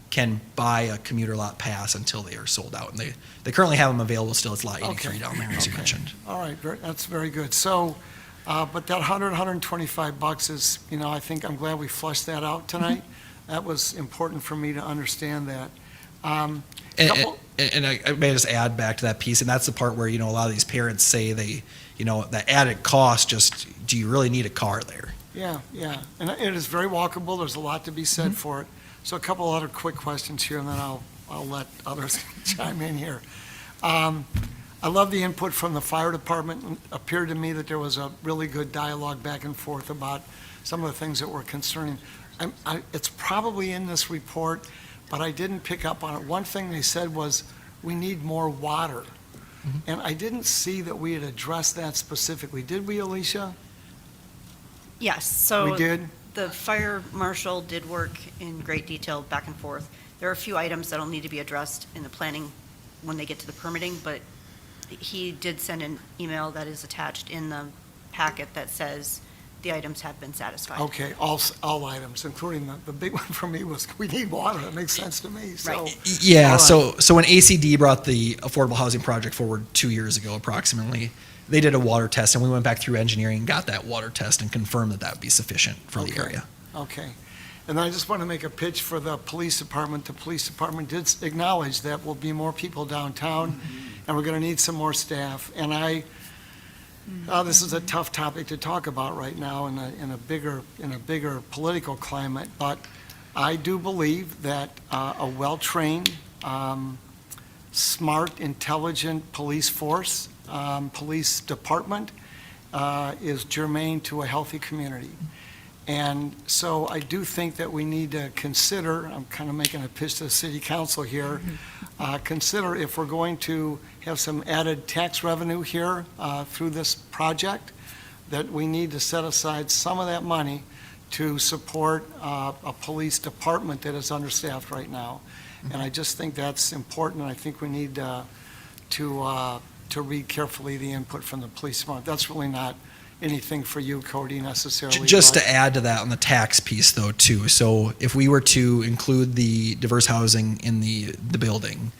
can buy a commuter lot pass until they are sold out. And they currently have them available still. It's lot 83 Okay. down there, as you Okay. mentioned. All right, that's very good. So, but that $125 is, you know, I think I'm glad we flushed that out tonight. That was important for me to understand that. And Couple- I may just add back to that piece, and that's the part where, you know, a lot of these parents say they, you know, that added cost, just, do you really need a car there? Yeah, yeah, and it is very walkable, there's a lot to be said Mm-hmm. for it. So a couple other quick questions here, and then I'll let others chime in here. I love the input from the fire department. It appeared to me that there was a really good dialogue back and forth about some of the things that were concerning. It's probably in this report, but I didn't pick up on it. One thing they said was, we need more water. And I didn't see that we had addressed that specifically. Did we, Alicia? Yes, so. We did? The fire marshal did work in great detail back and forth. There are a few items that'll need to be addressed in the planning when they get to the permitting, but he did send an email that is attached in the packet that says the items have been satisfied. Okay, all items, including the big one for me was, we need water. That makes sense to me, so. Right. Yeah, All right. so when ACD brought the affordable housing project forward 2 years ago approximately, they did a water test, and we went back through engineering and got that water test and confirmed that that would be sufficient for the Okay. area. Okay. And I just want to make a pitch for the police department. The police department did acknowledge that will be more people downtown, and we're going to need some more staff. And this is a tough topic to talk about right now in a bigger political climate, but I do believe that a well-trained, smart, intelligent police force, police department is germane to a healthy community. And so I do think that we need to consider, I'm kind of making a pitch to the city council here, consider if we're going to have some added tax revenue here through this project, that we need to set aside some of that money to support a police department that is understaffed right now. And I just think that's important, and I think we need to read carefully the input from the police department. That's really not anything for you, Cody, necessarily. Just but- to add to that on the tax piece though too, so if we were to include the diverse housing in the building,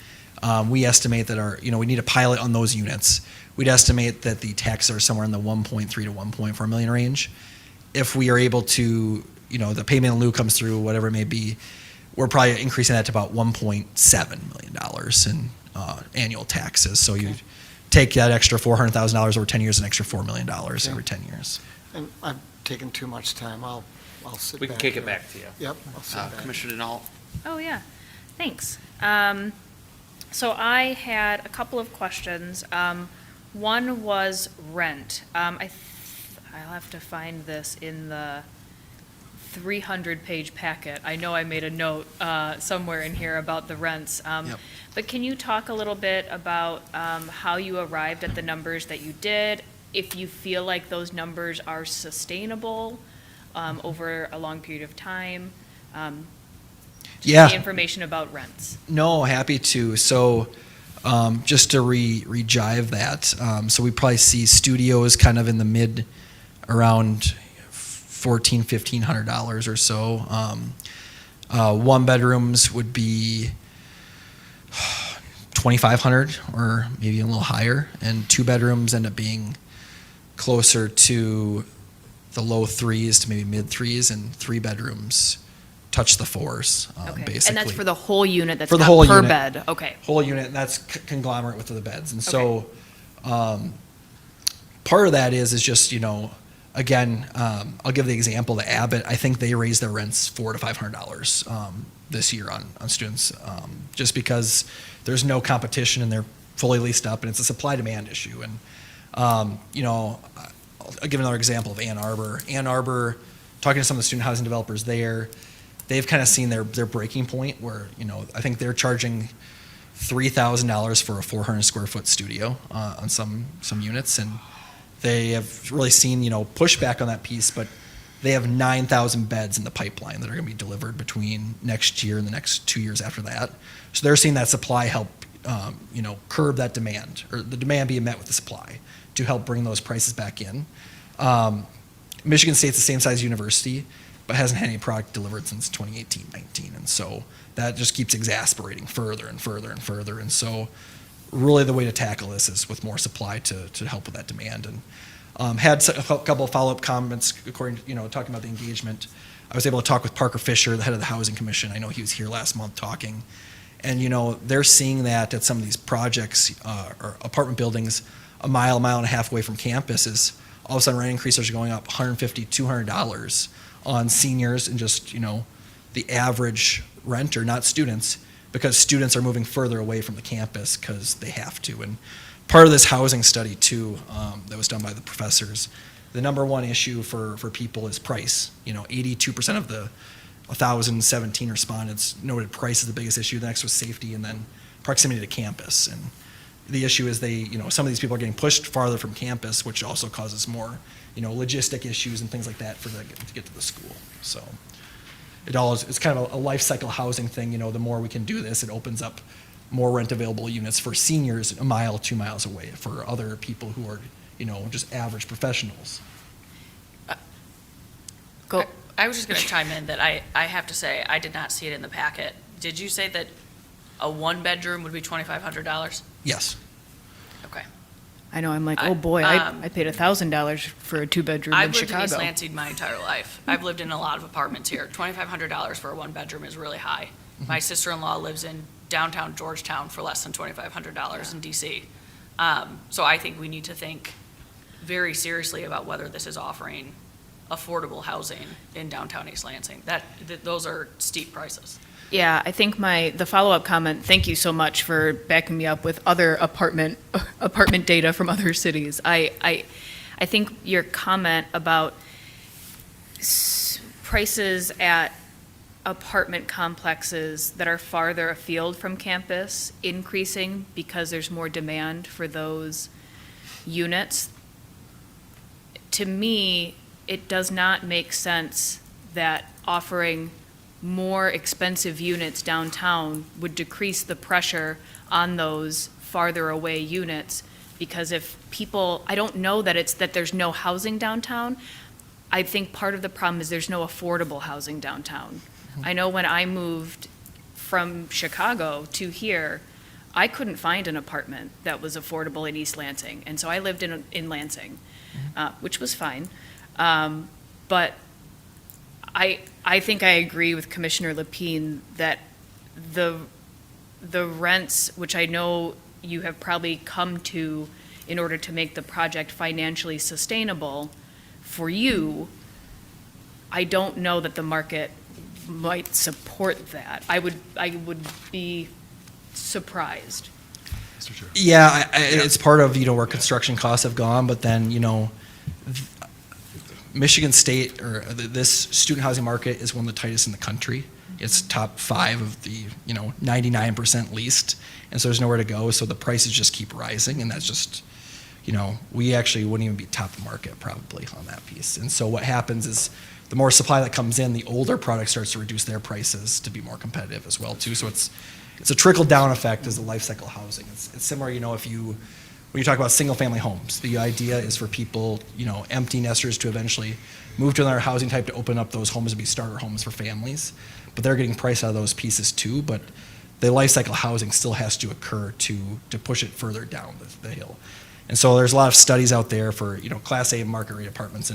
we estimate that we need a pilot on those units. We'd estimate that the taxes are somewhere in the 1.3 to 1.4 million range. If we are able to, the payment in lieu comes through, whatever it may be, we're probably increasing that to about $1.7 million in annual taxes. So you take that extra $400,000 over 10 years, an extra $4 million every 10 years. And I've taken too much time. I'll sit back. We can kick it here. back to you. Yep, I'll sit back. Commissioner Denault? Oh, yeah, thanks. So I had a couple of questions. One was rent. I'll have to find this in the 300-page packet. I know I made a note somewhere in here about the rents. Yep. But can you talk a little bit about how you arrived at the numbers that you did? If you feel like those numbers are sustainable over a long period of time? Yeah. The information about rents. No, happy to. So, just to re-jive that, so we probably see studios kind of in the mid, around $1,400-$1,500 or so. One bedrooms would be 2,500 or maybe a little higher, and two bedrooms end up being closer to the low threes to maybe mid threes, and three bedrooms touch the fours, Okay. basically. And that's for the whole unit, that's For the not whole per unit. bed? Okay. Whole unit, and that's conglomerate with the beds. And so, part of that is just, again, I'll give the example to Abbott. I think they raised their rents $400 to $500 this year on students, just because there's no competition and they're fully leased up, and it's a supply-demand issue. And, I'll give another example of Ann Arbor. Ann Arbor, talking to some of the student housing developers there, they've kind of seen their breaking point where, I think they're charging $3,000 for a 400 square foot studio on some units, and they have really seen, pushback on that piece, but they have 9,000 beds in the pipeline that are going to be delivered between next year and the next 2 years after that. So they're seeing that supply help, curb that demand, or the demand being met with the supply to help bring those prices back in. Michigan State's the same size university, but hasn't had any product delivered since 2018-19. And so that just keeps exasperating further and further and further. And so really the way to tackle this is with more supply to help with that demand. And had a couple of follow-up comments according to, talking about the engagement. I was able to talk with Parker Fisher, the head of the Housing Commission. I know he was here last month talking. And, they're seeing that at some of these projects or apartment buildings a mile and a half away from campuses, all of a sudden rent increases are going up $150, $200 on seniors and just, the average renter, not students, because students are moving further away from the campus because they have to. And part of this housing study, too, that was done by the professors, the number one issue for people is price. 82% of the 1,017 respondents noted price is the biggest issue. The next was safety, and then proximity to campus. And the issue is some of these people are getting pushed farther from campus, which also causes more, logistic issues and things like that to get to the school. So it's kind of a life cycle housing thing. The more we can do this, it opens up more rent available units for seniors a mile, 2 miles away, for other people who are, just average professionals. Go. I was just going to chime in that I have to say, I did not see it in the packet. Did you say that a one-bedroom would be $2,500? Yes. Okay. I know, I'm like, I- oh boy, I paid $1,000 for a two-bedroom in I've lived in Chicago. East Lansing my entire life. I've lived in a lot of apartments here. $2,500 for a one-bedroom is really high. My sister-in-law lives in downtown Georgetown for less than $2,500 in DC. So I think we need to think very seriously about whether this is offering affordable housing in downtown East Lansing. Those are steep prices. Yeah, I think the follow-up comment, thank you so much for backing me up with other apartment data from other cities. I think your comment about prices at apartment complexes that are farther afield from campus increasing because there's more demand for those units, to me, it does not make sense that offering more expensive units downtown would decrease the pressure on those farther away units, because if people, I don't know that it's that there's no housing downtown. I think part of the problem is there's no affordable housing downtown. I know when I moved from Chicago to here, I couldn't find an apartment that was affordable in East Lansing, and so I lived in Lansing, which was fine. But I think I agree with Commissioner Lapine that the rents, which I know you have probably come to in order to make the project financially sustainable for you, I don't know that the market might support that. I would be surprised. Mr. Chair. Yeah, it's part of, where construction costs have gone, but then, Michigan State, or this student housing market is one of the tightest in the country. It's top 5 of the, 99% leased, and so there's nowhere to go, so the prices just keep rising, and that's just, we actually wouldn't even be top of market probably on that piece. And so what happens is the more supply that comes in, the older product starts to reduce their prices to be more competitive as well too. So it's a trickle-down effect as the life cycle housing. It's similar, when you talk about single-family homes, the idea is for people, empty nesters to eventually move to another housing type to open up those homes to be starter homes for families. But they're getting price out of those pieces too, but the life cycle housing still has to occur to push it further down the hill. And so there's a lot of studies out there for, Class A market rate apartments.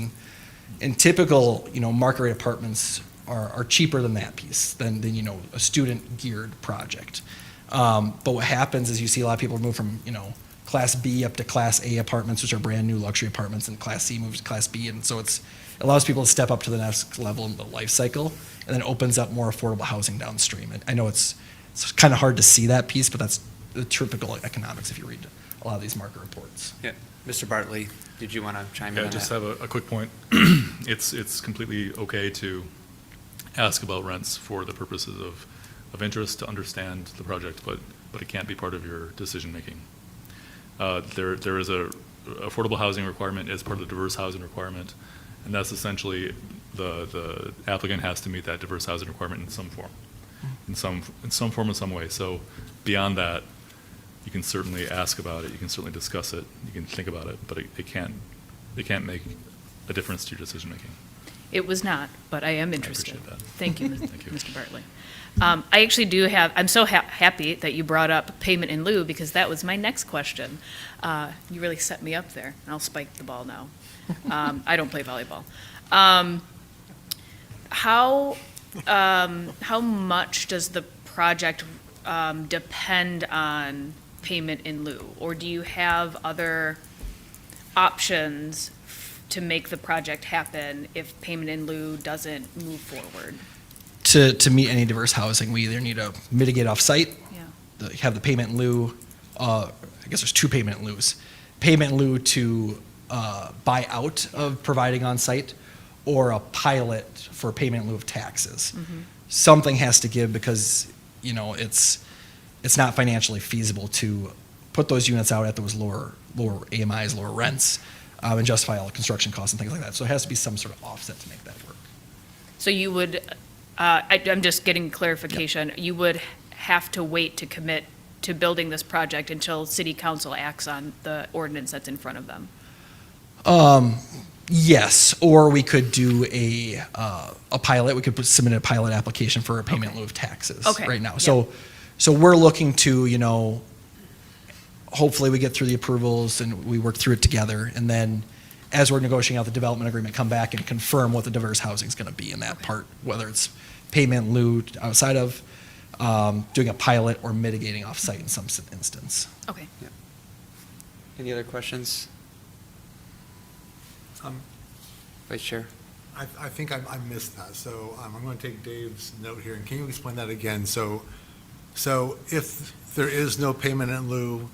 And typical, market rate apartments are cheaper than that piece, than a student-geared project. But what happens is you see a lot of people move from, Class B up to Class A apartments, which are brand-new luxury apartments, and Class C moves to Class B. And so it allows people to step up to the next level in the life cycle, and then opens up more affordable housing downstream. And I know it's kind of hard to see that piece, but that's the typical economics if you read a lot of these market reports. Yeah. Mr. Bartley, did you want to chime in Yeah, on just that? have a quick point. It's completely okay to ask about rents for the purposes of interest to understand the project, but it can't be part of your decision-making. There is a affordable housing requirement as part of the diverse housing requirement, and that's essentially the applicant has to meet that diverse housing requirement in some form, in some form in some way. So beyond that, you can certainly ask about it, you can certainly discuss it, you can think about it, but it can't make a difference to your decision-making. It was not, but I am interested. appreciate that. Thank you, Thank you. Mr. Bartley. I actually I'm so happy that you brought up payment in lieu, because that was my next question. You really set me up there, and I'll spike the ball now. I don't play volleyball. How much does the project depend on payment in lieu? Or do you have other options to make the project happen if payment in lieu doesn't move forward? To meet any diverse housing, we either need to mitigate off-site, Yeah. have the payment in lieu, I guess there's two payment in lieus. Payment in lieu to buy out of providing on-site, or a pilot for payment in lieu of taxes. Something has to give, because, it's not financially feasible to put those units out at those lower AMIs, lower rents, and justify all the construction costs and things like that. So it has to be some sort of offset to make that work. So you would, I'm just getting clarification, you would have to wait to commit to building this project until city council acts on the ordinance that's in front of them? Yes, or we could do a pilot. We could submit a pilot application for a payment in lieu of taxes Okay, right now. yeah. So we're looking to, hopefully we get through the approvals and we work through it together. And then as we're negotiating out the development agreement, come back and confirm what the diverse housing is going to be in that part, whether it's payment in lieu outside of, doing a pilot, or mitigating off-site in some instance. Okay. Any other questions? Vice Chair? I think I missed that, so I'm going to take Dave's note here, and can you explain that again? So if there is no payment in lieu,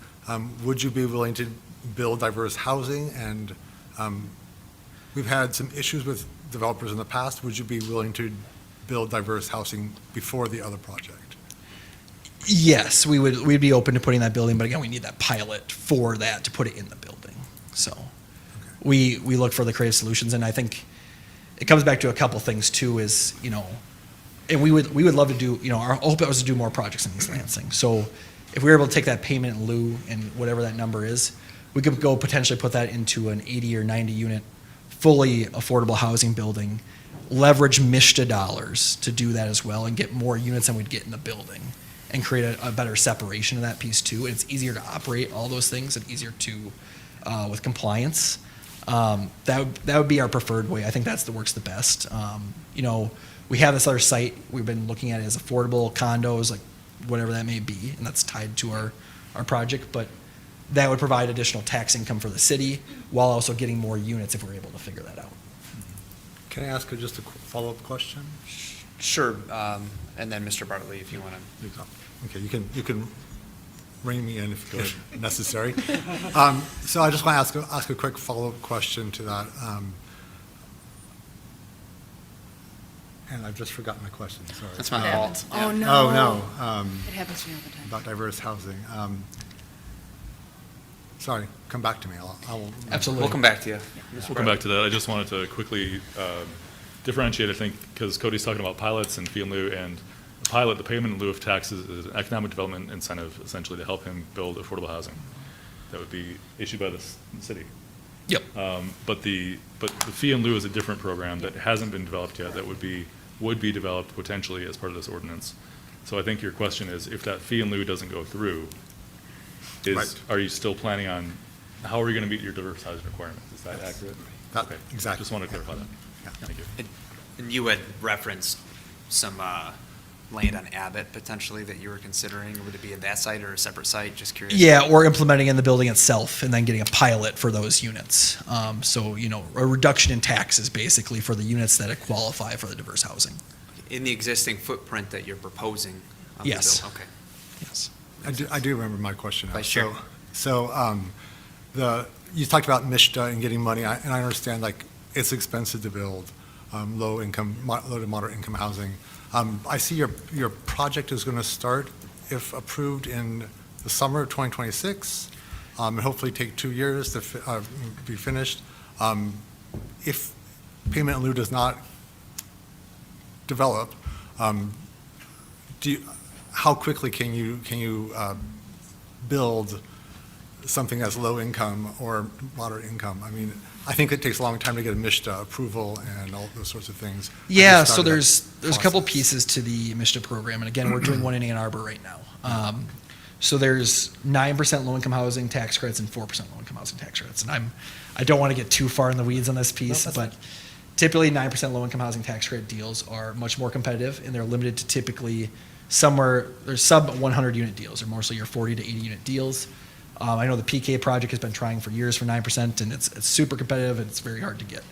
would you be willing to build diverse housing? And we've had some issues with developers in the past. Would you be willing to build diverse housing before the other project? Yes, we'd be open to putting that building, but again, we need that pilot for that to put it in the building. So we look for the creative solutions, and I think it comes back to a couple things too, is, and we would love to do, our hope was to do more projects in East Lansing. So if we were able to take that payment in lieu and whatever that number is, we could go potentially put that into an 80 or 90 unit, fully affordable housing building, leverage MISHDA dollars to do that as well, and get more units than we'd get in the building, and create a better separation of that piece too. And it's easier to operate all those things, and easier to, with compliance. That would be our preferred way. I think that's works the best. We have this other site we've been looking at as affordable condos, like whatever that may be, and that's tied to our project. But that would provide additional tax income for the city, while also getting more units if we're able to figure that out. Can I ask just a follow-up question? Sure, and then Mr. Bartley, if you want to. Okay, you can rein me in if necessary. So I just want to ask a quick follow-up question to that. And I've just forgotten my question, sorry. That's my fault. Oh, no. Oh, no. It happens to me all the time. About diverse housing. Sorry, come back to me. I will. Absolutely. We'll come back to you. We'll come back to that. I just wanted to quickly differentiate, I think, because Cody's talking about pilots and fee in lieu, and the pilot, the payment in lieu of taxes, is an economic development incentive, essentially, to help him build affordable housing. That would be issued by the city. Yep. But the fee in lieu is a different program that hasn't been developed yet, that would be developed potentially as part of this ordinance. So I think your question is, if that fee in lieu doesn't go through, Right. are you still planning on, how are you going to meet your diverse housing requirements? Is that accurate? That- Okay. exactly. Just want to clarify that. Thank you. And you had referenced some land on Abbott potentially that you were considering. Would it be at that site or a separate site? Just curious. Yeah, or implementing in the building itself and then getting a pilot for those units. So, a reduction in taxes basically for the units that qualify for the diverse housing. In the existing footprint that you're proposing? of the Yes. buil- Okay. Yes. I do remember my question now. Right, sure. So, you talked about MISTA and getting money, and I understand, like, it's expensive to build low to moderate income housing. I see your project is going to start, if approved, in the summer of 2026, and hopefully take 2 years to be finished. If payment in lieu does not develop, how quickly can you build something that's low income or moderate income? I mean, I think it takes a long time to get a MISTA approval and all those sorts of things. Yeah, so there's a couple pieces to the MISTA program, and again, we're doing one in Ann Arbor right now. So there's 9% low-income housing tax credits and 4% low-income housing tax credits. And I don't want to get too far in the weeds on this piece, but typically 9% low-income housing tax credit deals are much more competitive, and they're limited to typically there's sub 100 unit deals, or mostly your 40 to 80 unit deals. I know the PK project has been trying for years for 9%, and it's super competitive, and it's very hard to get.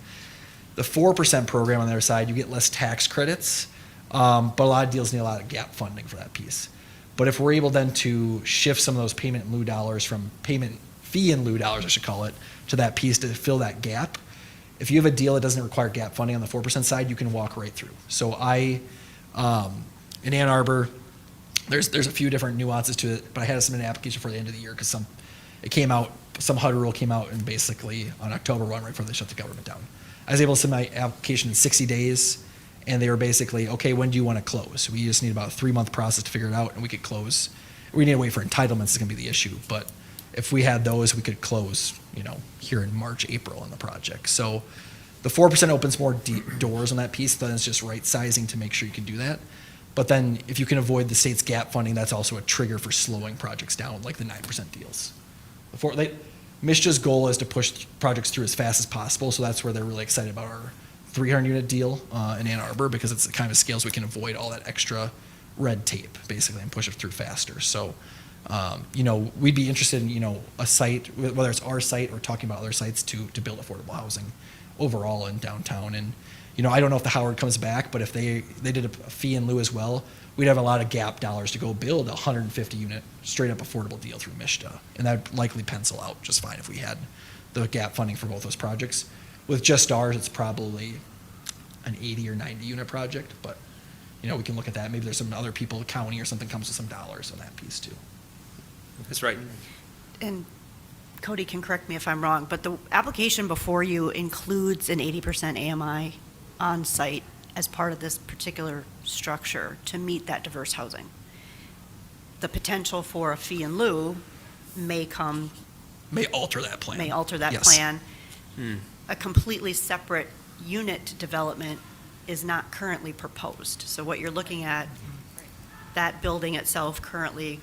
The 4% program on the other side, you get less tax credits, but a lot of deals need a lot of gap funding for that piece. But if we're able then to shift some of those payment in lieu dollars from payment fee in lieu dollars, I should call it, to that piece to fill that gap, if you have a deal that doesn't require gap funding on the 4% side, you can walk right through. So in Ann Arbor, there's a few different nuances to it, but I had to submit an application for the end of the year because some HUD rule came out and basically on October 1, right before they shut the government down. I was able to submit my application in 60 days, and they were basically, okay, when do you want to close? We just need about a 3-month process to figure it out, and we could close. We need to wait for entitlements is going to be the issue, but if we had those, we could close, here in March, April on the project. So the 4% opens more deep doors on that piece, then it's just right sizing to make sure you can do that. But then if you can avoid the state's gap funding, that's also a trigger for slowing projects down, like the 9% deals. MISTA's goal is to push projects through as fast as possible, so that's where they're really excited about our 300-unit deal in Ann Arbor, because it's the kind of scales we can avoid all that extra red tape, basically, and push it through faster. So, we'd be interested in, a site, whether it's our site or talking about other sites to build affordable housing overall in downtown. And, I don't know if the Howard comes back, but if they did a fee in lieu as well, we'd have a lot of gap dollars to go build a 150-unit straight-up affordable deal through MISTA. And that'd likely pencil out just fine if we had the gap funding for both those projects. With just ours, it's probably an 80 or 90-unit project, but, we can look at that. Maybe there's some other people, county or something comes with some dollars on that piece too. That's right. And Cody can correct me if I'm wrong, but the application before you includes an 80% AMI on site as part of this particular structure to meet that diverse housing. The potential for a fee in lieu may alter that plan. Yes. Plan. A completely separate unit development is not currently proposed. So what you're looking at, that building itself currently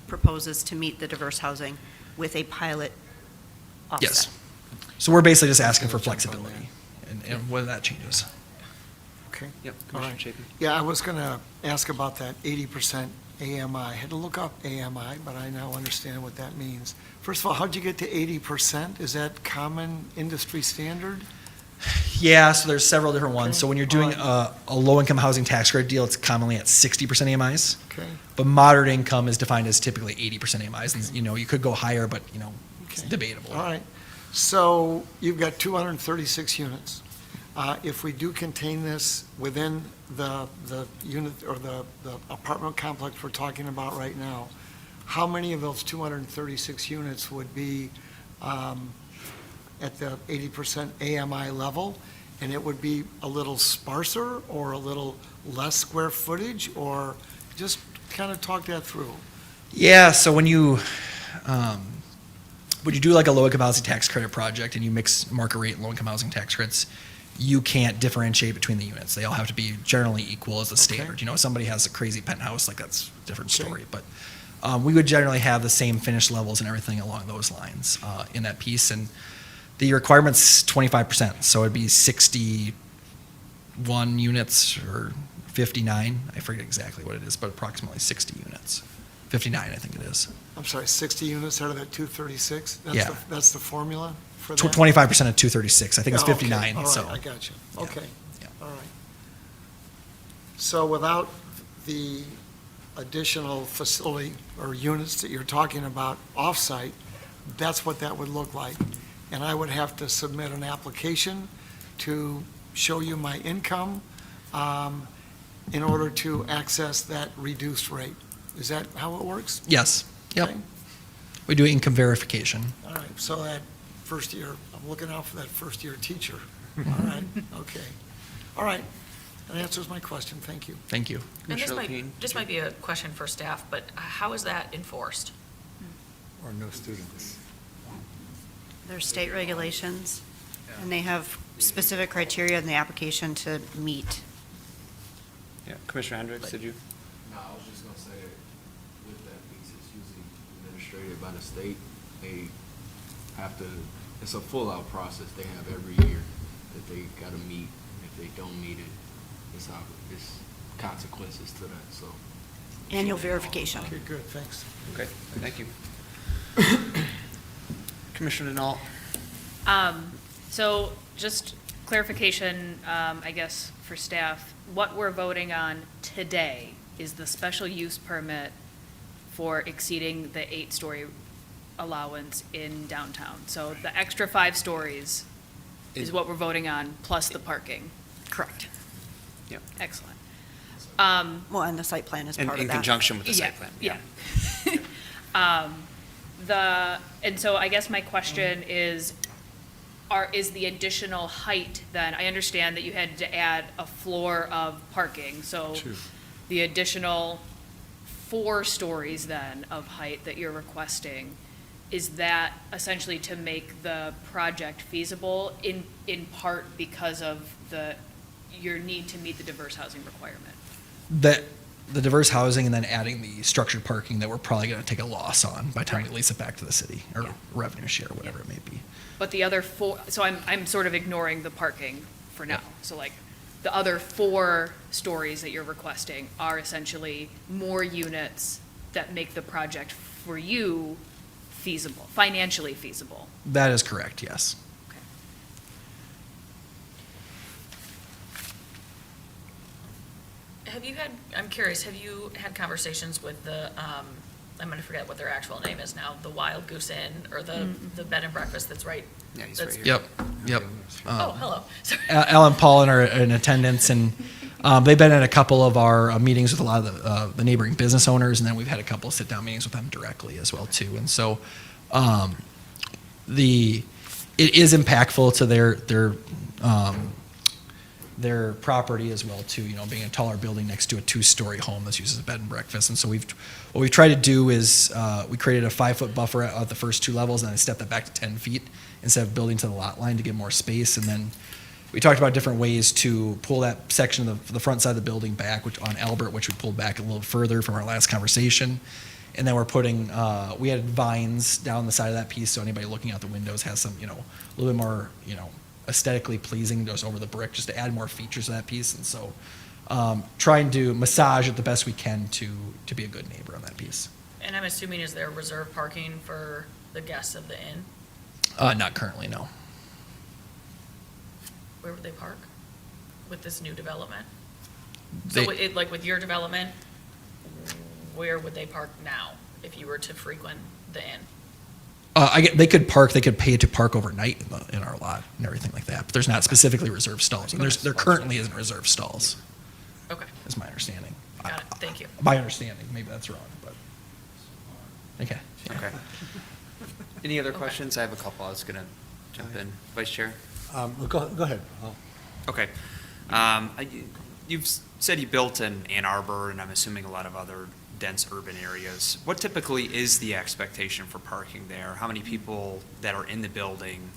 proposes to meet the diverse housing with a pilot offset. Yes. So we're basically just asking for flexibility and whether that changes. Okay. Yep. All Commissioner right. Chapin. Yeah, I was going to ask about that 80% AMI. I had to look up AMI, but I now understand what that means. First of all, how'd you get to 80%? Is that common industry standard? Yeah, so there's several different ones. Okay. So when you're doing a low-income housing tax credit deal, it's commonly at 60% AMIs. Okay. But moderate income is defined as typically 80% AMIs. And, you could go higher, but, it's Okay. debatable. All right. So you've got 236 units. If we do contain this within the unit or the apartment complex we're talking about right now, how many of those 236 units would be at the 80% AMI level? and it would be a little sparser or a little less square footage, or just kind of talk that through? Yeah, so when you do like a low-income housing tax credit project and you mix market rate and low-income housing tax credits, you can't differentiate between the units. They all have to be generally equal as a standard. You know, if somebody has a crazy penthouse, like that's a different story. But we would generally have the same finish levels and everything along those lines in that piece. And the requirement's 25%, so it'd be 61 units or 59. I forget exactly what it is, but approximately 60 units. 59, I think it is. I'm sorry, 60 units out of that 236? Yeah. That's the formula for that? 25% of 236. I think it's Oh, okay. 59, All right, so. I got you. Yeah. Okay. Yeah. All right. So without the additional facility or units that you're talking about off-site, that's what that would look like. And I would have to submit an application to show you my income in order to access that reduced rate. Is that how it works? Yes, yep. Okay. We do income verification. All right, so that first year, I'm looking out for that first-year teacher. All right, okay. All right, that answers my question, thank you. Thank you. And Commissioner Lapine? this might be a question for staff, but how is that enforced? Or no students. There's state regulations, and they have specific criteria in the application to meet. Yeah, Commissioner Hendricks, did you? No, I was just gonna say that with that piece, it's usually administrated by the state. They have to, it's a full-out process they have every year that they gotta meet. If they don't meet it, it's consequences to that, so. Annual verification. Okay, good, thanks. Okay, thank you. Commissioner Denault? So just clarification, I guess, for staff, what we're voting on today is the special use permit for exceeding the 8-story allowance in downtown. So the extra 5 stories is what we're voting on, plus the parking. Correct. Yep. Excellent. Well, and the site plan is In part of that. conjunction with the site plan? Yeah. And so I guess my question is the additional height then, I understand that you had to add a floor of parking, so the additional 4 stories then of height that you're requesting, is that essentially to make the project feasible in part because of your need to meet the diverse housing requirement? The diverse housing and then adding the structured parking that we're probably going to take a loss on by the time we lease it back to the city, or revenue share, whatever it may be. But the other 4, so I'm sort of ignoring the parking for now. So like, the other 4 stories that you're requesting are essentially more units that make the project for you feasible, financially feasible. That is correct, yes. I'm curious, have you had conversations with I'm gonna forget what their actual name is now, the Wild Goose Inn, or the bed and breakfast that's right? Yeah, he's right that's- here. Yep. Oh, hello, sorry. Alan and Paul are in attendance, and they've been at a couple of our meetings with a lot of the neighboring business owners, and then we've had a couple of sit-down meetings with them directly as well, too. And so it is impactful to their property as well, too, you know, being a taller building next to a 2-story home that's used as a bed and breakfast. And so what we've tried to do is we created a 5-foot buffer at the first 2 levels, and then I stepped that back to 10 feet instead of building to the lot line to get more space. And then we talked about different ways to pull that section of the front side of the building back, which on Albert, which we pulled back a little further from our last conversation. And then we're putting, we had vines down the side of that piece, so anybody looking out the windows has some, you know, a little bit more, you know, aesthetically pleasing just over the brick, just to add more features to that piece. And so trying to massage it the best we can to be a good neighbor on that piece. And I'm assuming, is there reserved parking for the guests of the inn? Not currently, no. Where would they park with this new development? They- So like with your development, where would they park now if you were to frequent the inn? They could pay to park overnight in our lot and everything like that, but there's not specifically reserved stalls. And there currently isn't reserved stalls, Okay, is my understanding. got it, thank you. My understanding, maybe that's wrong, but, okay. Okay. Any other questions? I have a couple. I was going to jump in. Vice Chair? Go ahead. Okay. You've said you built in Ann Arbor, and I'm assuming a lot of other dense urban areas. What typically is the expectation for parking there? How many people that are in the building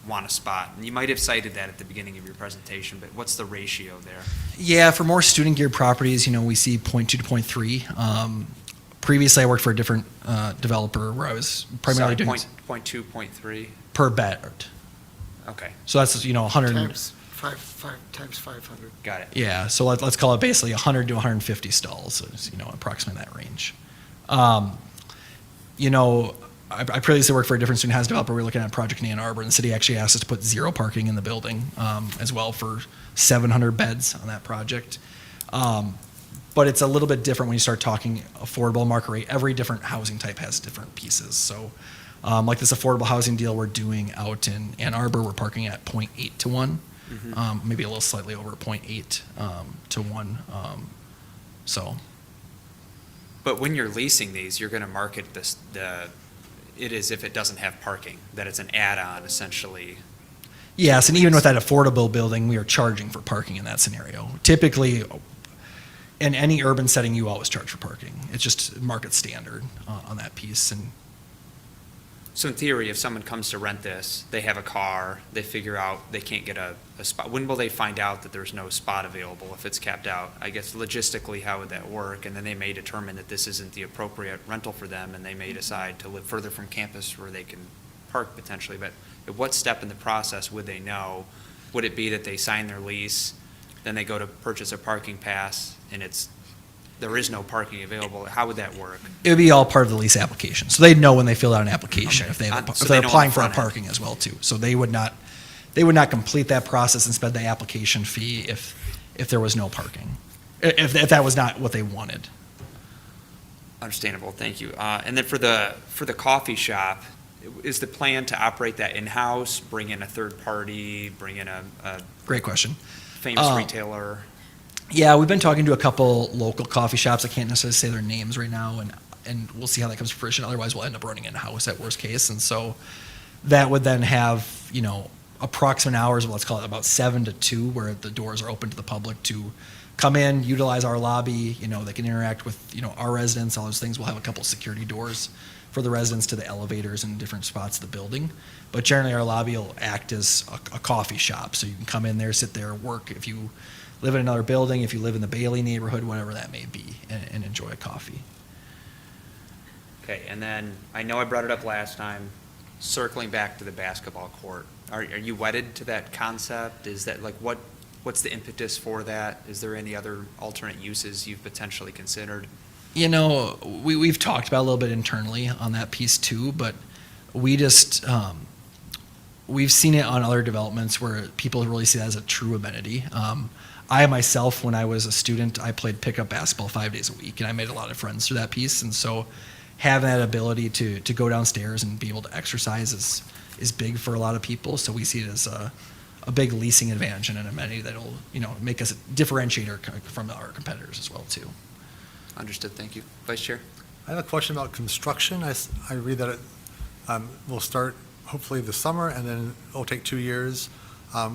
want a spot? And you might have cited that at the beginning of your presentation, but what's the ratio there? Yeah, for more student geared properties, we see 0.2 to 0.3. Previously, I worked for a different developer where I was primarily doing 0.2, 0.3? per bed. Okay, So that's 100. Times 500. got it. Yeah, so let's call it basically 100 to 150 stalls, so it's, approximately that range. I previously worked for a different student housing developer. We were looking at a project in Ann Arbor, and the city actually asked us to put 0 parking in the building as well for 700 beds on that project. But it's a little bit different when you start talking affordable market rate. Every different housing type has different pieces. So like this affordable housing deal we're doing out in Ann Arbor, we're parking at 0.8 to 1. Maybe a little slightly over 0.8 to 1. So. But when you're leasing these, you're going to market it as if it doesn't have parking, that it's an add-on essentially. Yes, and even with that affordable building, we are charging for parking in that scenario. Typically, in any urban setting, you always charge for parking. It's just market standard on that piece. And So in theory, if someone comes to rent this, they have a car, they figure out they can't get a spot, when will they find out that there's no spot available if it's capped out? I guess logistically, how would that work? And then they may determine that this isn't the appropriate rental for them, and they may decide to live further from campus where they can park potentially. But at what step in the process would they know? Would it be that they sign their lease, then they go to purchase a parking pass, and there is no parking available? How would that work? it would be all part of the lease application. So they'd know when they fill out an application Okay. if they're So they know on the applying for front end. parking as well too. So they would not complete that process and spend the application fee if there was no parking, if that was not what they wanted. Understandable, thank you. And then for the coffee shop, is the plan to operate that in-house, bring in a third party, bring in a Great question. famous retailer? Yeah, we've been talking to a couple local coffee shops. I can't necessarily say their names right now, and we'll see how that comes to fruition. Otherwise, we'll end up running in-house at worst case. And so that would then have, approximate hours of, let's call it about 7 to 2, where the doors are open to the public to come in, utilize our lobby. They can interact with, our residents, all those things. We'll have a couple security doors for the residents to the elevators and different spots of the building. But generally, our lobby will act as a coffee shop. So you can come in there, sit there, work if you live in another building, if you live in the Bailey neighborhood, whatever that may be, and enjoy a coffee. Okay, and then, I know I brought it up last time, circling back to the basketball court. Are you wedded to that concept? Is that, what's the impetus for that? Is there any other alternate uses you've potentially considered? We've talked about a little bit internally on that piece too, but we just, we've seen it on other developments where people really see that as a true amenity. I myself, when I was a student, I played pickup basketball 5 days a week, and I made a lot of friends through that piece. And so having that ability to go downstairs and be able to exercise is big for a lot of people. So we see it as a big leasing advantage and an amenity that'll, make us a differentiator from our competitors as well too. Understood, thank you. Vice Chair? I have a question about construction. I read that it will start hopefully this summer, and then it'll take 2 years.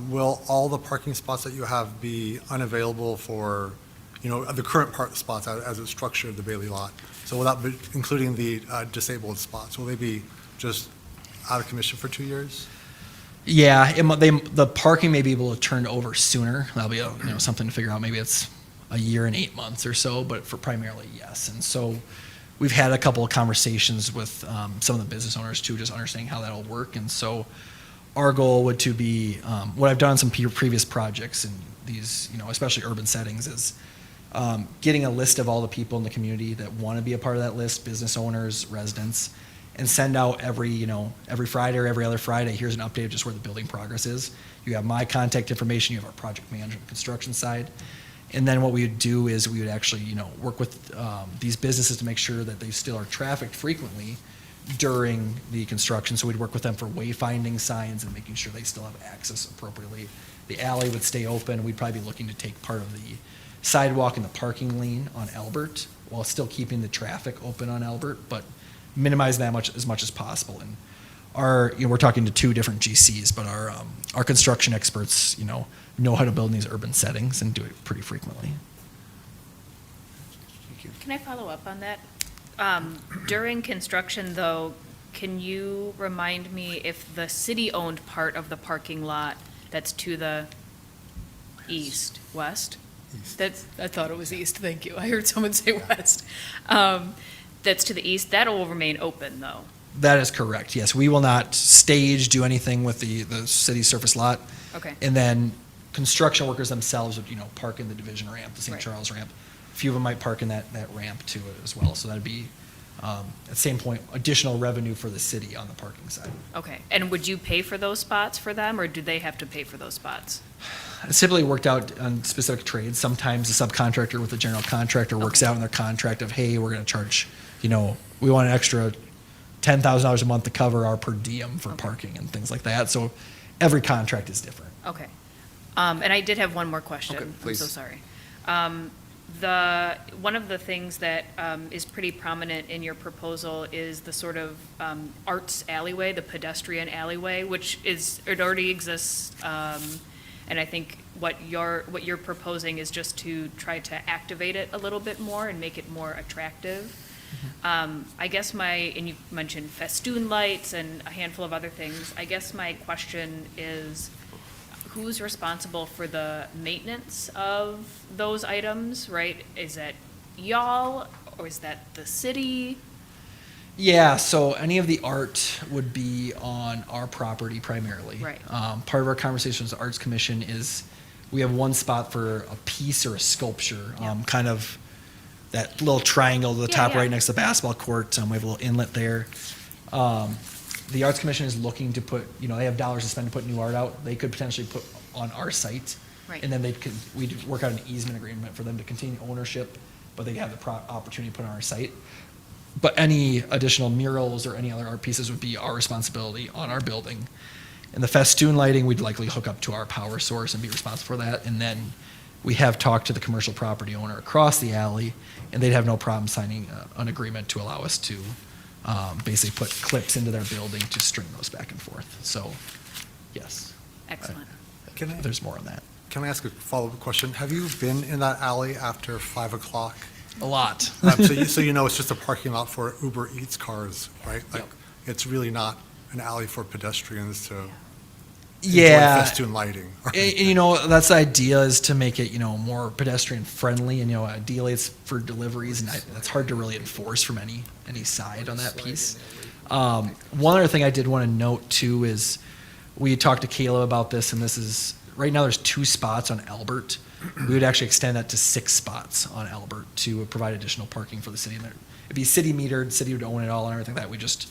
Will all the parking spots that you have be unavailable for, the current spots as it's structured, the Bailey lot? So will that be including the disabled spots? Will they be just out of commission for 2 years? Yeah, the parking may be able to turn over sooner. That'll be something to figure out. Maybe it's a year and 8 months or so, but for primarily, yes. And so we've had a couple of conversations with some of the business owners too, just understanding how that'll work. And so our goal would to be, what I've done in some previous projects in these, especially urban settings, is getting a list of all the people in the community that want to be a part of that list, business owners, residents, and send out every Friday or every other Friday, here's an update of just where the building progress is. You have my contact information, you have our project manager on the construction side. And then what we would do is we would actually, work with these businesses to make sure that they still are trafficked frequently during the construction. So we'd work with them for wayfinding signs and making sure they still have access appropriately. The alley would stay open. We'd probably be looking to take part of the sidewalk and the parking lane on Albert while still keeping the traffic open on Albert, but minimize that as much as possible. And we're talking to two different GCs, but our construction experts, know how to build in these urban settings and do it pretty frequently. Can I follow up on that? During construction, though, can you remind me if the city-owned part of the parking lot that's to the west? I thought it was east, thank you. I heard someone say west. That's to the east, that will remain open, though. That is correct, yes. We will not stage, do anything with the city surface lot. Okay. And then construction workers themselves would, park in the division ramp, the St. Right. Charles ramp. A few of them might park in that ramp too as well. So that'd be, at the same point, additional revenue for the city on the parking side. Okay, and would you pay for those spots for them, or do they have to pay for those spots? It's typically worked out on specific trades. Sometimes the subcontractor with the general contractor works Okay. out in their contract of, hey, we're gonna charge, we want an extra $10,000 a month to cover our per diem for Okay. parking and things like that. So every contract is different. Okay. And I did have one more question. Okay, please. I'm so sorry. One of the things that is pretty prominent in your proposal is the sort of arts alleyway, the pedestrian alleyway, it already exists. And I think what you're proposing is just to try to activate it a little bit more and make it more attractive. I guess and you mentioned festoon lights and a handful of other things. I guess my question is, who's responsible for the maintenance of those items, right? Is that y'all, or is that the city? Yeah, so any of the art would be on our property primarily. Right. Part of our conversation with the Arts Commission is we have one spot for a piece or a sculpture, Yeah. kind of that little triangle to the Yeah, top yeah. right next to the basketball court. We have a little inlet there. The Arts Commission is looking to put, they have dollars to spend to put new art out. They could potentially put on our site. Right. And then we'd work out an easement agreement for them to continue ownership, but they have the opportunity to put on our site. But any additional murals or any other art pieces would be our responsibility on our building. And the festoon lighting, we'd likely hook up to our power source and be responsible for that. And then we have talked to the commercial property owner across the alley, and they'd have no problem signing an agreement to allow us to basically put clips into their building to string those back and forth. So, yes. Excellent. There's more on that. Can I ask a follow-up question? Have you been in that alley after 5 o'clock? A lot. So it's just a parking lot for Uber Eats cars, right? Like, Yep. it's really not an alley for pedestrians to enjoy Yeah. festoon lighting. And, that's the idea, is to make it, more pedestrian friendly, and, ideally it's for deliveries, and that's hard to really enforce from any side on that piece. One other thing I did want to note too is, we talked to Caleb about this, and this is, right now there's 2 spots on Albert. We would actually extend that to 6 spots on Albert to provide additional parking for the city. And it'd be city metered, city would own it all and everything like that. We just,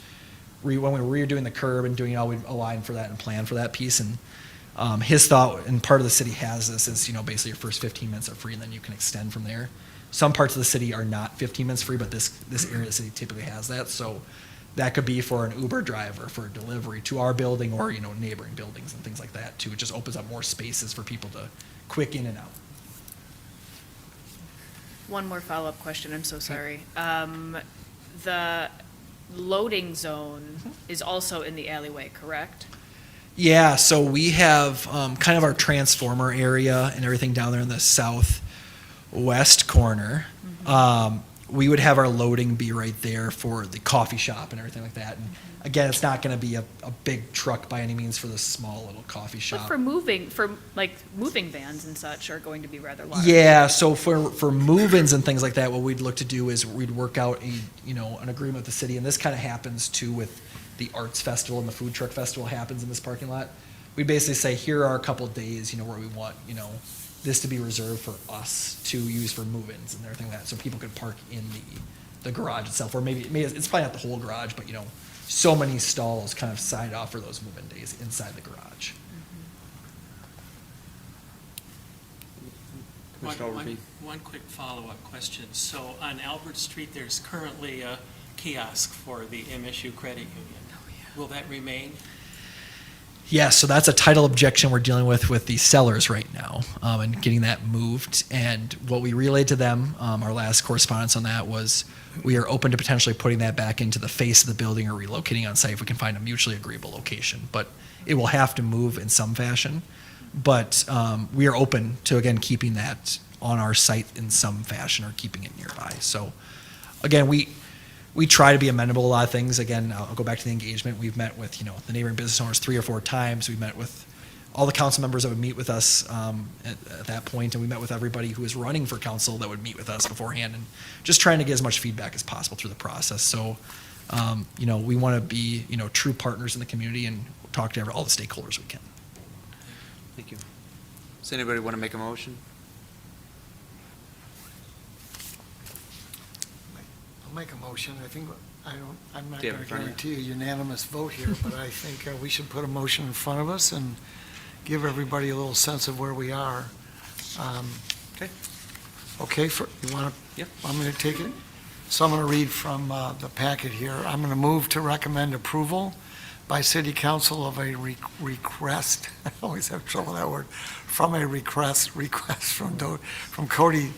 when we were redoing the curb and doing it all, we'd align for that and plan for that piece. And his thought, and part of the city has this, is, basically your first 15 minutes are free and then you can extend from there. Some parts of the city are not 15 minutes free, but this area of the city typically has that. So that could be for an Uber driver, for a delivery to our building, or, neighboring buildings and things like that too. It just opens up more spaces for people to quick in and out. One more follow-up question, I'm so sorry. The loading zone is also in the alleyway, correct? Yeah, so we have kind of our transformer area and everything down there in the southwest corner. We would have our loading be right there for the coffee shop and everything like that. And again, it's not going to be a big truck by any means for the small little coffee But shop. for moving vans and such are going to be rather large. Yeah, so for move-ins and things like that, what we'd look to do is we'd work out an agreement with the city, and this kind of happens too with the arts festival and the food truck festival happens in this parking lot. We basically say, here are a couple of days, where we want, this to be reserved for us to use for move-ins and everything like that, so people could park in the garage itself, or maybe it's probably not the whole garage, but so many stalls kind of side off for those move-in days inside the garage. One quick follow-up question. So on Albert Street, there's currently a kiosk for the MSU Credit Union. Will that remain? Yeah, so that's a title objection we're dealing with the sellers right now, and getting that moved. And what we relayed to them, our last correspondence on that was, we are open to potentially putting that back into the face of the building or relocating on site if we can find a mutually agreeable location. But it will have to move in some fashion. But we are open to, again, keeping that on our site in some fashion or keeping it nearby. So, again, we try to be amenable to a lot of things. Again, I'll go back to the engagement. We've met with, the neighboring business owners 3 or 4 times. We've met with all the council members that would meet with us at that point, and we met with everybody who is running for council that would meet with us beforehand, and just trying to get as much feedback as possible through the process. So, we want to be, true partners in the community and talk to all the stakeholders we can. Thank you. Does anybody want to make a motion? I'll make a motion. I'm not Do you going have to it in front of you? guarantee a unanimous vote here, but I think we should put a motion in front of us and give everybody a little sense of where we are. Okay. Okay, you want to? Yep. I'm going to take it. So I'm going to read from the packet here. I'm going to move to recommend approval by City Council of a request, I always have trouble with that word, from a request from Cody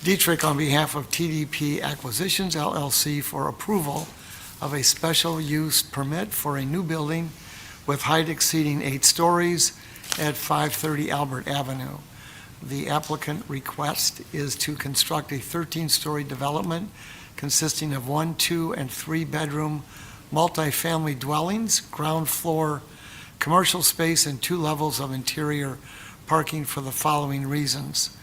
Dietrich on behalf of TDP Acquisitions LLC for approval of a special use permit for a new building with height exceeding 8 stories at 530 Albert Avenue. The applicant request is to construct a 13-story development consisting of 1, 2, and 3-bedroom multifamily dwellings, ground floor commercial space, and 2 levels of interior parking for the following reasons.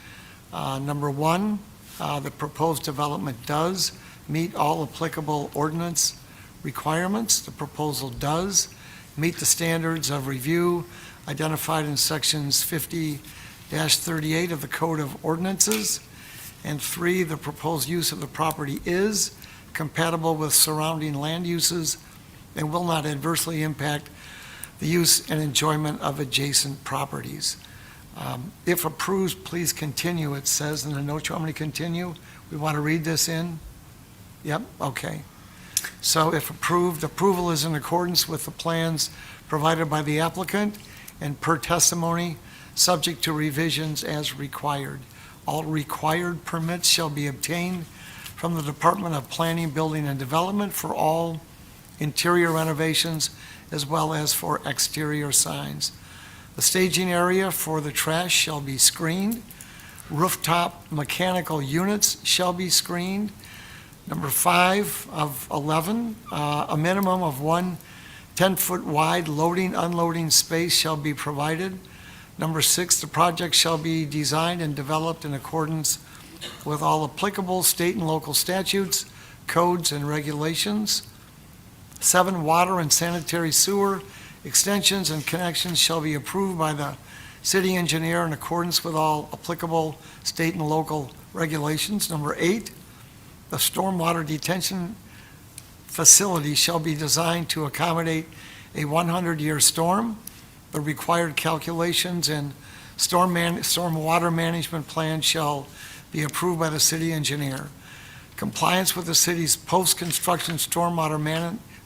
Number 1, the proposed development does meet all applicable ordinance requirements. The proposal does meet the standards of review identified in sections 50-38 of the Code of Ordinances. And 3, the proposed use of the property is compatible with surrounding land uses and will not adversely impact the use and enjoyment of adjacent properties. If approved, please continue, it says in the note. You want me to continue? We want to read this in? Yep, okay. So if approved, approval is in accordance with the plans provided by the applicant and per testimony, subject to revisions as required. All required permits shall be obtained from the Department of Planning, Building, and Development for all interior renovations as well as for exterior signs. The staging area for the trash shall be screened. Rooftop mechanical units shall be screened. Number 5 of 11, a minimum of 1 10-foot wide loading, unloading space shall be provided. Number 6, the project shall be designed and developed in accordance with all applicable state and local statutes, codes, and regulations. 7, water and sanitary sewer extensions and connections shall be approved by the city engineer in accordance with all applicable state and local regulations. Number 8, the stormwater detention facility shall be designed to accommodate a 100-year storm. The required calculations and stormwater management plan shall be approved by the city engineer. Compliance with the city's post-construction stormwater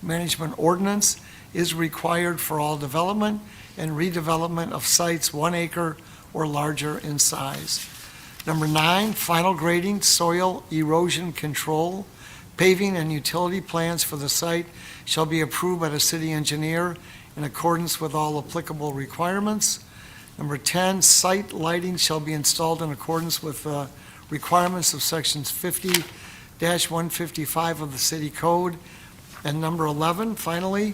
management ordinance is required for all development and redevelopment of sites 1 acre or larger in size. Number 9, final grading, soil erosion control, paving, and utility plans for the site shall be approved by the city engineer in accordance with all applicable requirements. Number 10, site lighting shall be installed in accordance with the requirements of sections 50-155 of the city code. And number 11, finally,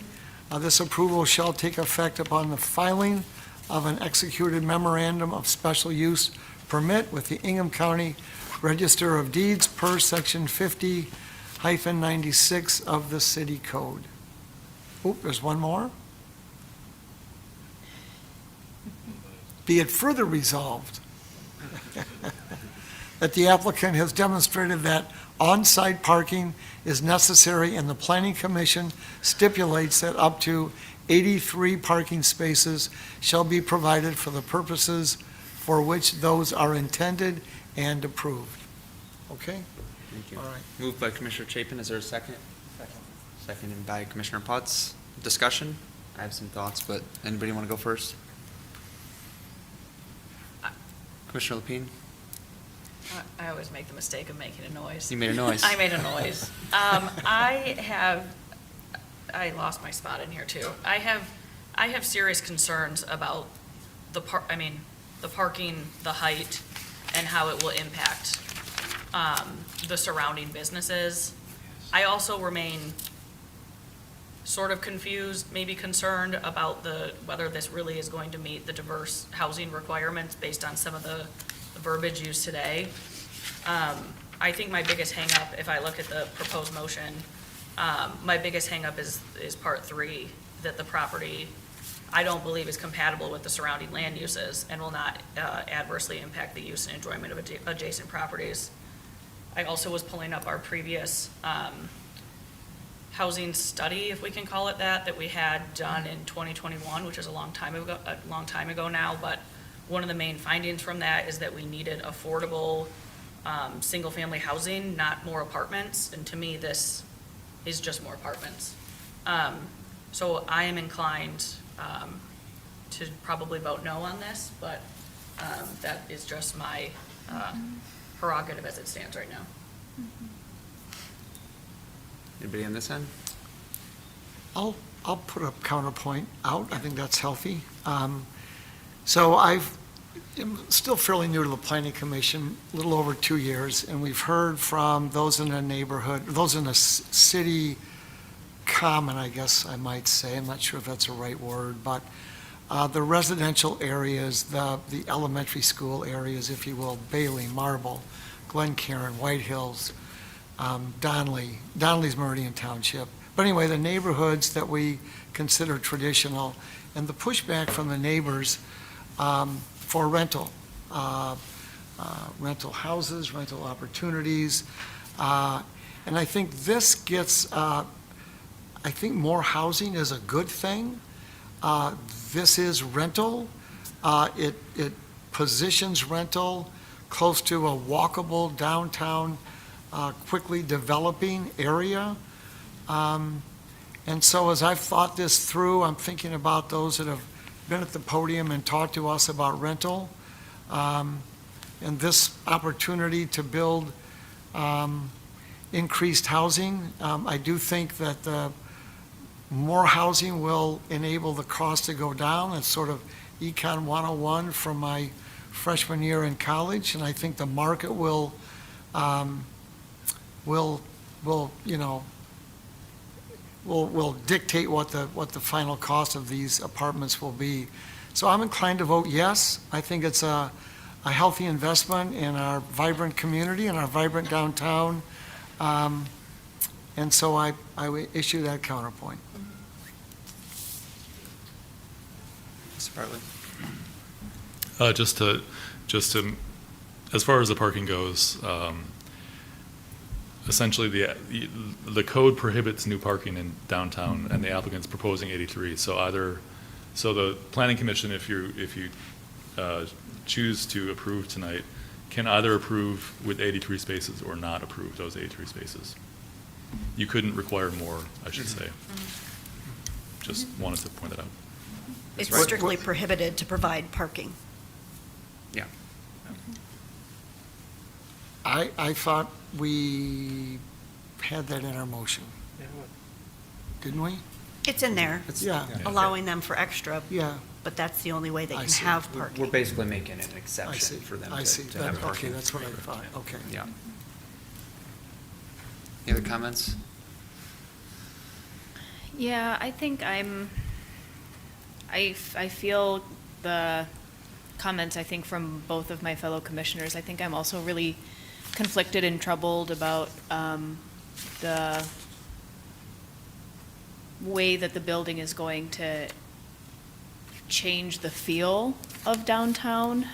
this approval shall take effect upon the filing of an executed memorandum of special use permit with the Ingham County Register of Deeds per section 50-96 of the city code. Oop, there's one more. Be it further resolved that the applicant has demonstrated that on-site parking is necessary, and the Planning Commission stipulates that up to 83 parking spaces shall be provided for the purposes for which those are intended and approved. Okay? Thank you. All right. Moved by Commissioner Chapin. Is there a second? Seconded by Commissioner Putz. Discussion I have some thoughts, but anybody want to go first? Commissioner Lapine? I always make the mistake of making a noise. You made a noise. I made a noise. I lost my spot in here too. I have serious concerns about the parking, the height, and how it will impact, the surrounding businesses. I also remain sort of confused, maybe concerned about whether this really is going to meet the diverse housing requirements based on some of the verbiage used today. I think my biggest hangup, if I look at the proposed motion, my biggest hangup is part 3, that the property, I don't believe is compatible with the surrounding land uses and will not adversely impact the use and enjoyment of adjacent properties. I also was pulling up our previous housing study, if we can call it that we had done in 2021, which is a long time ago now, but one of the main findings from that is that we needed affordable single-family housing, not more apartments, and to me, this is just more apartments. So I am inclined to probably vote no on this, but that is just my prerogative as it stands right now. Anybody on this end? I'll put a counterpoint out. I think that's healthy. So I'm still fairly new to the Planning Commission, a little over 2 years, and we've heard from those in the neighborhood, those in the city common, I guess I might say, I'm not sure if that's a right word, but the residential areas, the elementary school areas, if you will, Bailey, Marble, Glen Cairn, White Hills, Donnelly's Meridian Township. But anyway, the neighborhoods that we consider traditional, and the pushback from the neighbors for rental houses, rental opportunities. And I think this gets, I think more housing is a good thing. This is rental. It positions rental close to a walkable downtown, quickly developing area. And so as I've thought this through, I'm thinking about those that have been at the podium and talked to us about rental. And this opportunity to build increased housing, I do think that the more housing will enable the cost to go down. It's sort of Econ 101 from my freshman year in college, and I think the market will dictate what the final cost of these apartments will be. So I'm inclined to vote yes. I think it's a healthy investment in our vibrant community and our vibrant downtown. And so I would issue that counterpoint. Mr. Bartlett? Just to, as far as the parking goes, essentially the code prohibits new parking in downtown, and the applicant's proposing 83. So the planning commission, if you choose to approve tonight, can either approve with 83 spaces or not approve those 83 spaces. You couldn't require more, I should say. Just wanted to point that out. It's right. strictly prohibited to provide parking. Yeah. I thought we had that in our motion. Didn't we? It's in there, Yeah, allowing them for extra, yeah, but that's the only way they I can see. have We're parking. basically making an I see. exception for them I see. to have Okay, parking. that's what I thought, okay. Yeah. Any other comments? Yeah, I think I feel the comments, I think, from both of my fellow commissioners. I think I'm also really conflicted and troubled about the way that the building is going to change the feel of downtown.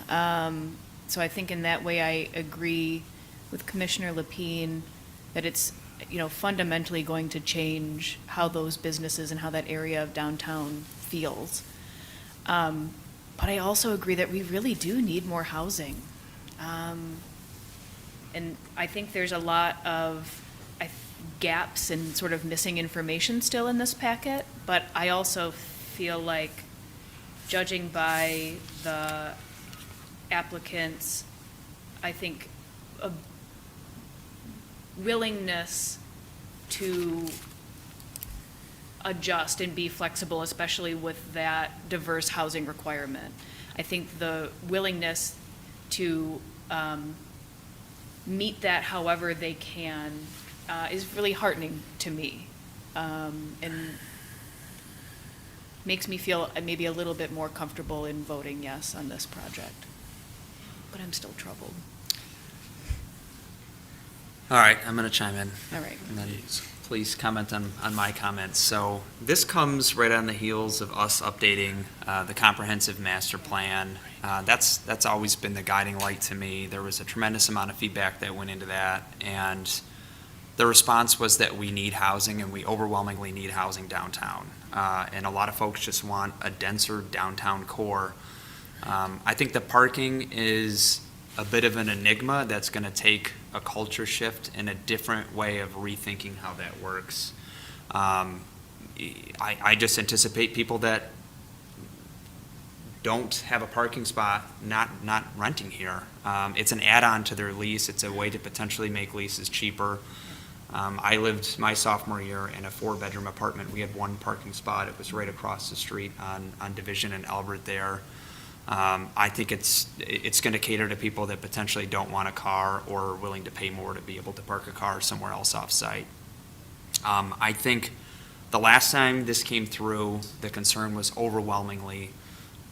So I think in that way, I agree with Commissioner Lapine that it's, fundamentally going to change how those businesses and how that area of downtown feels. But I also agree that we really do need more housing. And I think there's a lot of gaps and sort of missing information still in this packet, but I also feel like, judging by the applicant's, I think, a willingness to adjust and be flexible, especially with that diverse housing requirement. I think the willingness to meet that however they can is really heartening to me, and makes me feel maybe a little bit more comfortable in voting yes on this project. But I'm still troubled. All right, I'm going to chime in. All right. And then please comment on my comments. So this comes right on the heels of us updating the comprehensive master plan. That's always been the guiding light to me. There was a tremendous amount of feedback that went into that, and the response was that we need housing, and we overwhelmingly need housing downtown. And a lot of folks just want a denser downtown core. I think the parking is a bit of an enigma that's going to take a culture shift and a different way of rethinking how that works. I just anticipate people that don't have a parking spot not renting here. It's an add-on to their lease. It's a way to potentially make leases cheaper. I lived my sophomore year in a 4-bedroom apartment. We had one parking spot. It was right across the street on Division and Albert there. I think it's going to cater to people that potentially don't want a car or are willing to pay more to be able to park a car somewhere else off-site. I think the last time this came through, the concern was overwhelmingly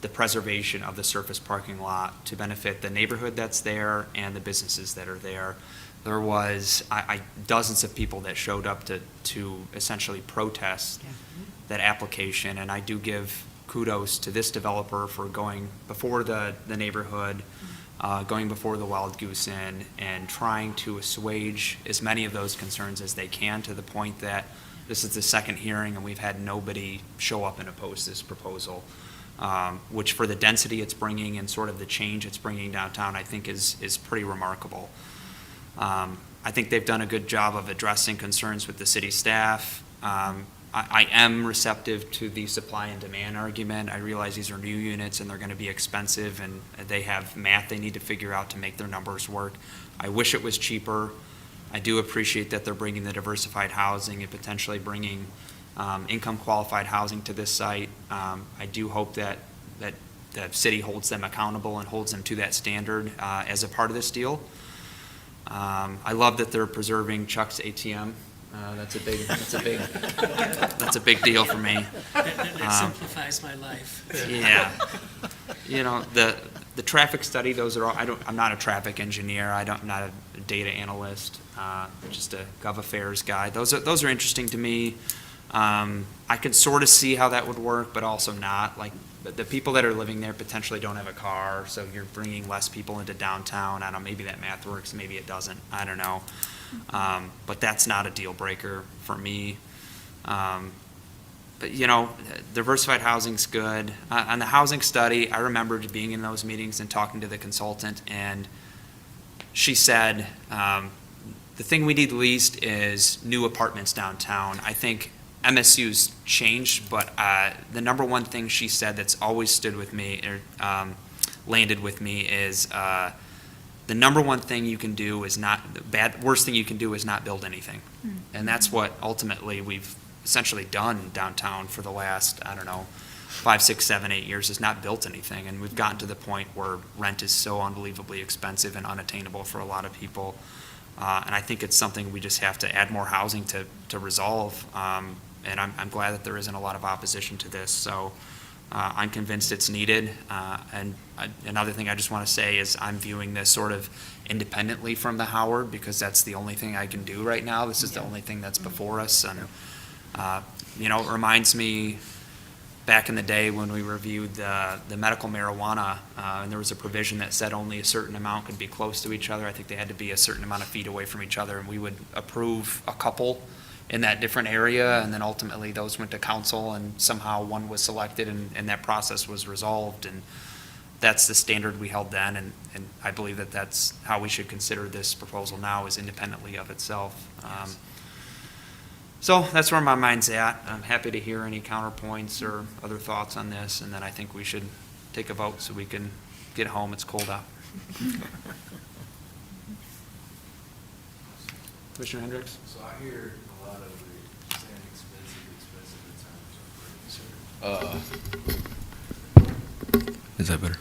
the preservation of the surface parking lot to benefit the neighborhood that's there and the businesses that are there. There was dozens of people that showed up to essentially protest that application, and I do give kudos to this developer for going before the neighborhood, going before the Wild Goose Inn, and trying to assuage as many of those concerns as they can, to the point that this is the second hearing and we've had nobody show up and oppose this proposal, which for the density it's bringing and sort of the change it's bringing downtown, I think is pretty remarkable. I think they've done a good job of addressing concerns with the city staff. I am receptive to the supply and demand argument. I realize these are new units and they're going to be expensive, and they have math they need to figure out to make their numbers work. I wish it was cheaper. I do appreciate that they're bringing the diversified housing and potentially bringing income qualified housing to this site. I do hope that the city holds them accountable and holds them to that standard as a part of this deal. I love that they're preserving Chuck's ATM. That's a big deal for me. That simplifies my life. Yeah. You know, the traffic study, those are all, I'm not a traffic engineer. I'm not a data analyst, just a gov affairs guy. Those are interesting to me. I can sort of see how that would work, but also not. Like, the people that are living there potentially don't have a car, so you're bringing less people into downtown. I don't know, maybe that math works, maybe it doesn't. I don't know. But that's not a deal breaker for me. But, you know, diversified housing's good. On the housing study, I remember being in those meetings and talking to the consultant, and she said, the thing we need least is new apartments downtown. I think MSU's changed, but the number one thing she said that's always stood with me, or landed with me, is the number one thing you can do is worst thing you can do is not build anything. And that's what ultimately we've essentially done downtown for the last, 5, 6, 7, 8 years, is not built anything. And we've gotten to the point where rent is so unbelievably expensive and unattainable for a lot of people. And I think it's something we just have to add more housing to resolve. And I'm glad that there isn't a lot of opposition to this. So I'm convinced it's needed. And another thing I just want to say is I'm viewing this sort of independently from the Howard, because that's the only thing I can do right now. This is the only thing that's before us. And, it reminds me back in the day when we reviewed the medical marijuana, and there was a provision that said only a certain amount could be close to each other. I think they had to be a certain amount of feet away from each other, and we would approve a couple in that different area, and then ultimately those went to council, and somehow one was selected, and that process was resolved. And that's the standard we held then, and I believe that that's how we should consider this proposal now, is independently of itself. So that's where my mind's at. I'm happy to hear any counterpoints or other thoughts on this, and then I think we should take a vote so we can get home. It's cold out. Commissioner Hendricks? So I hear a lot of it saying expensive at times. Is that better?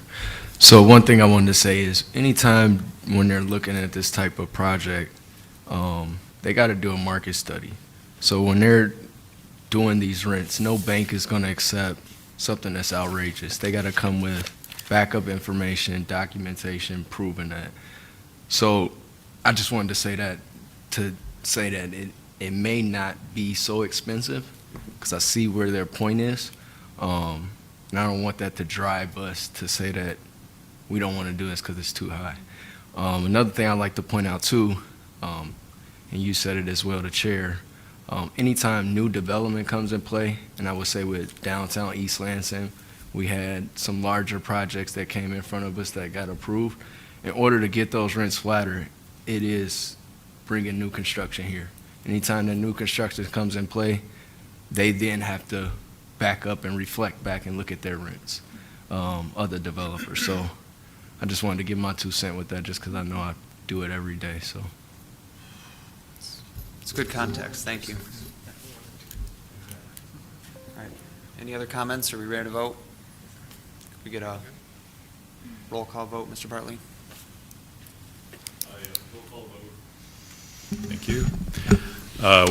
So one thing I wanted to say is anytime when they're looking at this type of project, they got to do a market study. So when they're doing these rents, no bank is going to accept something that's outrageous. They got to come with backup information, documentation, proving that. So I just wanted to say that it may not be so expensive, because I see where their point is. And I don't want that to drive us to say that we don't want to do this because it's too high. Another thing I'd like to point out too, and you said it as well, the chair, anytime new development comes in play, and I would say with downtown East Lansing, we had some larger projects that came in front of us that got approved. In order to get those rents flatter, it is bringing new construction here. Anytime that new construction comes in play, they then have to back up and reflect back and look at their rents, other developers. So I just wanted to give my 2 cents with that, just because I know I do it every day. So It's good context. Thank you. All right. Any other comments? Are we ready to vote? Could we get a roll call vote, Mr. Bartley? Thank you.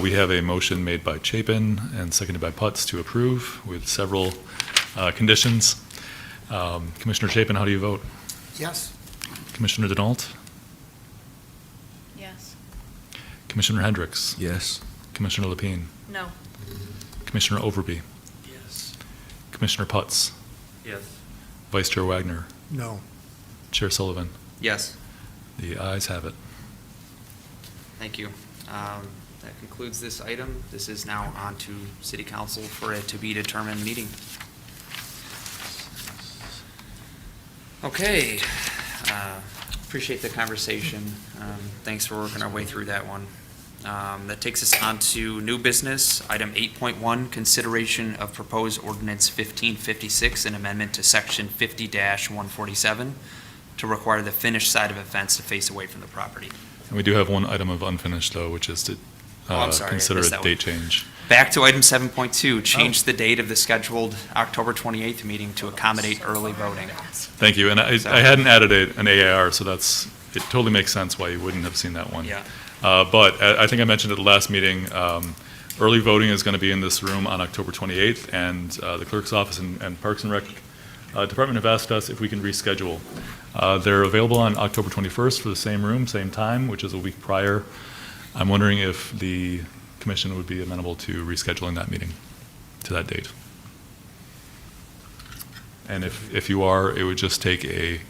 We have a motion made by Chapin and seconded by Putz to approve with several conditions. Commissioner Chapin, how do you vote? Yes? Commissioner Denault? Yes. Commissioner Hendricks? yes. Commissioner Lapine? No. Commissioner Overby? Yes. Commissioner Putz? Yes. Vice Chair Wagner? No. Chair Sullivan? Yes. The ayes have it. Thank you. That concludes this item. This is now on to City Council for a to-be-determined meeting. Okay. Appreciate the conversation. Thanks for working our way through that one. That takes us on to new business. Item 8.1, consideration of proposed ordinance 1556, an amendment to section 50-147 to require the finished side of a fence to face away from the property. And we do have one item of unfinished, though, which is to I'm sorry, I consider missed a that one. date change. Back to item 7.2, change the date of the scheduled October 28th meeting to accommodate early voting. Thank you. And I hadn't added an AAR, so it totally makes sense why you wouldn't have seen that one. Yeah. But I think I mentioned at the last meeting, early voting is going to be in this room on October 28th, and the clerk's office and Parks and Rec Department have asked us if we can reschedule. They're available on October 21st for the same room, same time, which is a week prior. I'm wondering if the commission would be amenable to rescheduling that meeting to that date. And if you are, it would just take it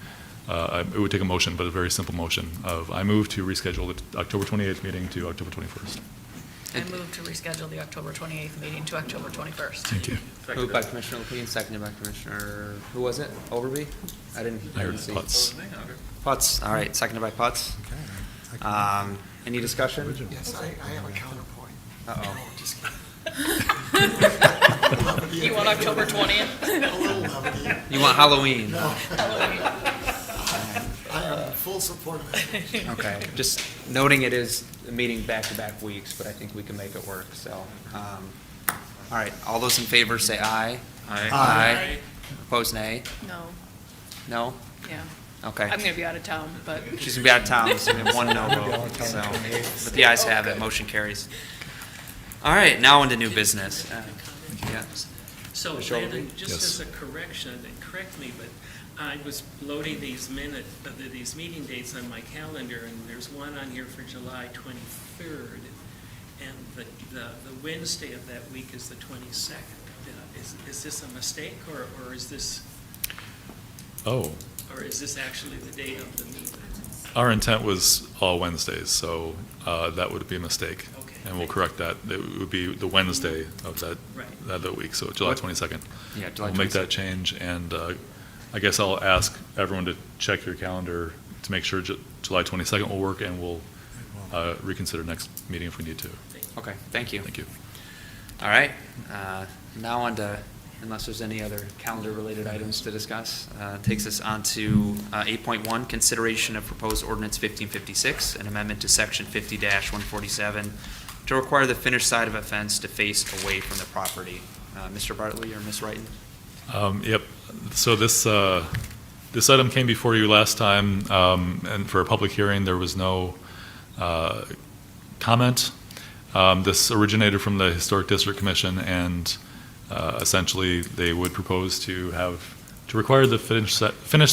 would take a motion, but a very simple motion of, I move to reschedule the October 28th meeting to October 21st. I move to reschedule the October 28th meeting to October 21st. Thank you. Moved by Commissioner Lapine, seconded by Commissioner, who was it? Overby? I didn't see. Putz. Putz, all right, seconded by Putz. Okay. Any discussion? Yes, I have a counterpoint. Uh-oh. No, just kidding. You want October 20th? A little levity. You want Halloween? I am in full support of that. Okay, just noting it is a meeting back-to-back weeks, but I think we can make it work, so. All right, all those in favor say aye. Aye. Opposed, nay? No. No? Yeah. Okay. I'm gonna be out of town, but. She's gonna be out of town, so we have one no vote, so, but the ayes have it, motion carries. All right, now into new business. Yeah. So, Commissioner Landon, Overby? just Yes. as a correction, and correct me, but I was loading these these meeting dates on my calendar, and there's one on here for July 23rd, and the Wednesday of that week is the 22nd. Is this a mistake, or is this, Oh, or is this actually the date of the meeting? our intent was all Wednesdays, so that would be a mistake. Okay. And we'll correct that. It would be the Wednesday of Right. that week, so July 22nd. Yeah, July We'll make that 22nd. change, and I guess I'll ask everyone to check your calendar to make sure July 22nd will work, and we'll reconsider next meeting if we need to. Okay, thank you. Thank you. All right, now on to, unless there's any other calendar-related items to discuss, takes us on to 8.1, consideration of proposed ordinance 1556, an amendment to section 50-147 to require the finished side of a fence to face away from the property. Mr. Bartley or Ms. Wrighton? Yep. So this item came before you last time, and for a public hearing, there was no comment. This originated from the Historic District Commission, and essentially they would propose to require the finished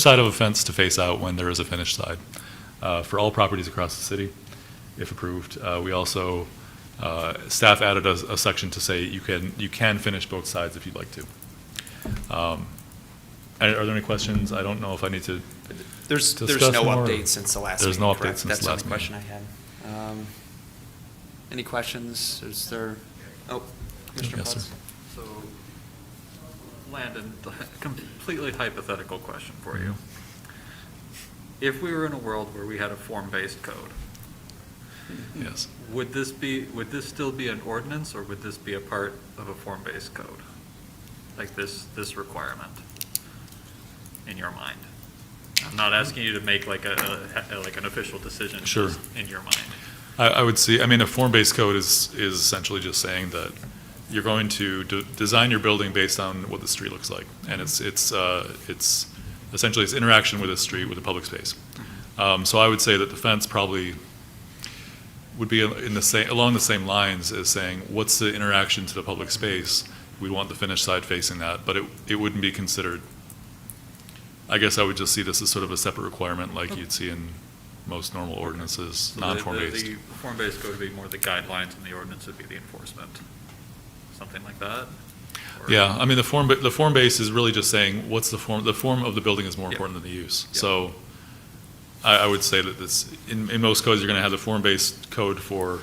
side of a fence to face out when there is a finished side for all properties across the city, if approved. We also staff added a section to say you can finish both sides if you'd like to. Are there any questions? I don't know if I need to. There's discuss no more, update since the last There's meeting, no update correct? since That's the the last only meeting. question I had. Any questions? Is there, oh, Mr. Yes, Putz? sir. So, Landon, completely hypothetical question for you. If we were in a world where we had a form-based code, Yes. would this still be an ordinance, or would this be a part of a form-based code? Like this requirement, in your mind? I'm not asking you to make like an official decision. Sure. Just in your mind. I would see, I mean, a form-based code is essentially just saying that you're going to design your building based on what the street looks like. And it's essentially it's interaction with a street, with a public space. So I would say that the fence probably would be along the same lines as saying, what's the interaction to the public space? We'd want the finished side facing that, but it wouldn't be considered. I guess I would just see this as sort of a separate requirement like you'd see in most normal ordinances, So non-form-based. The form-based code would be more the guidelines, and the ordinance would be the enforcement, something like that? Or- Yeah, I mean, the form base is really just saying, what's the form of the building is more Yep. important than the use. Yep. So I would say that this, in most codes, you're gonna have the form-based code for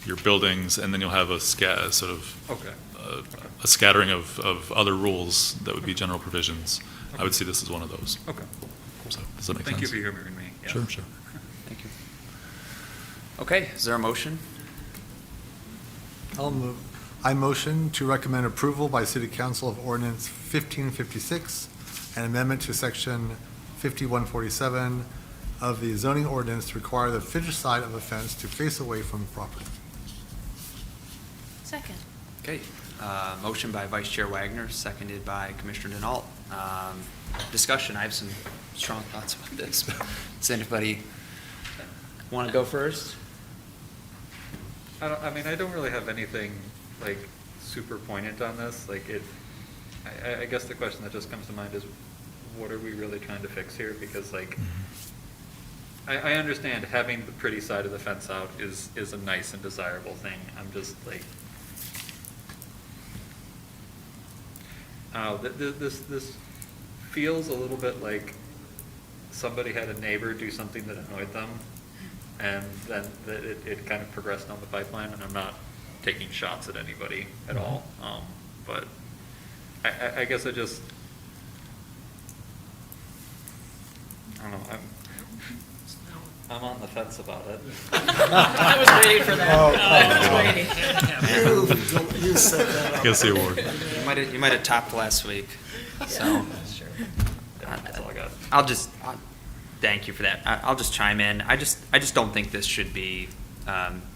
your buildings, and then you'll have a Okay. a scattering of other rules that would be general provisions. I would see this as one of those. Okay. So, does that make Thank you sense? for hearing me. Yeah. Sure. Thank you. Okay, is there a motion? I motion to recommend approval by City Council of Ordinance 1556, an amendment to Section 5147 of the zoning ordinance to require the finished side of a fence to face away from the property. Second. Okay, motion by Vice Chair Wagner, seconded by Commissioner Denault. Discussion, I have some strong thoughts about this. Does anybody want to go first? I don't really have anything like super poignant on this. Like I guess the question that just comes to mind is, what are we really trying to fix here? Because like, I understand having the pretty side of the fence out is a nice and desirable thing. I'm just like, this feels a little bit like somebody had a neighbor do something that annoyed them, and then it kind of progressed down the pipeline, and I'm not taking shots at anybody at all. But I guess I don't know, I'm on the fence about it. I was waiting for that. I was waiting. You set that up. Gets the award. You might have topped last week, so. That's all I got. Thank you for that. I'll just chime in. I just don't think this should be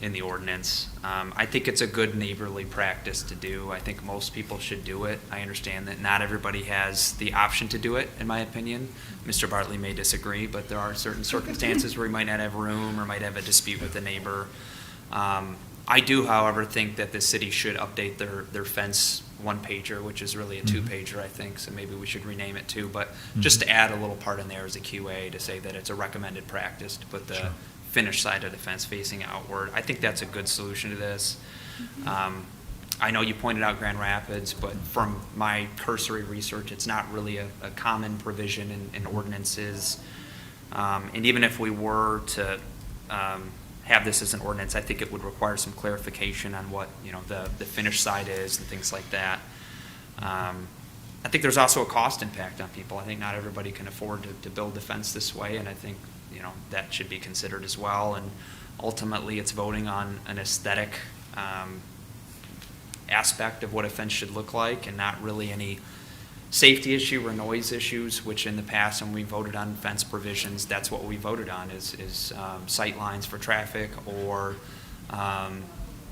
in the ordinance. I think it's a good neighborly practice to do. I think most people should do it. I understand that not everybody has the option to do it, in my opinion. Mr. Bartley may disagree, but there are certain circumstances where he might not have room or might have a dispute with a neighbor. I do, however, think that the city should update their fence one-pager, which is really a two-pager, I think, so maybe we should rename it too, but just to add a little part in there as a QA to say that it's a recommended practice to put the finished side of the fence facing outward. I think that's a good solution to this. I know you pointed out Grand Rapids, but from my cursory research, it's not really a common provision in ordinances. And even if we were to have this as an ordinance, I think it would require some clarification on what, the finished side is and things like that. I think there's also a cost impact on people. I think not everybody can afford to build the fence this way, and I think, that should be considered as well. And ultimately, it's voting on an aesthetic aspect of what a fence should look like, and not really any safety issue or noise issues, which in the past, when we voted on fence provisions, that's what we voted on, is sight lines for traffic, or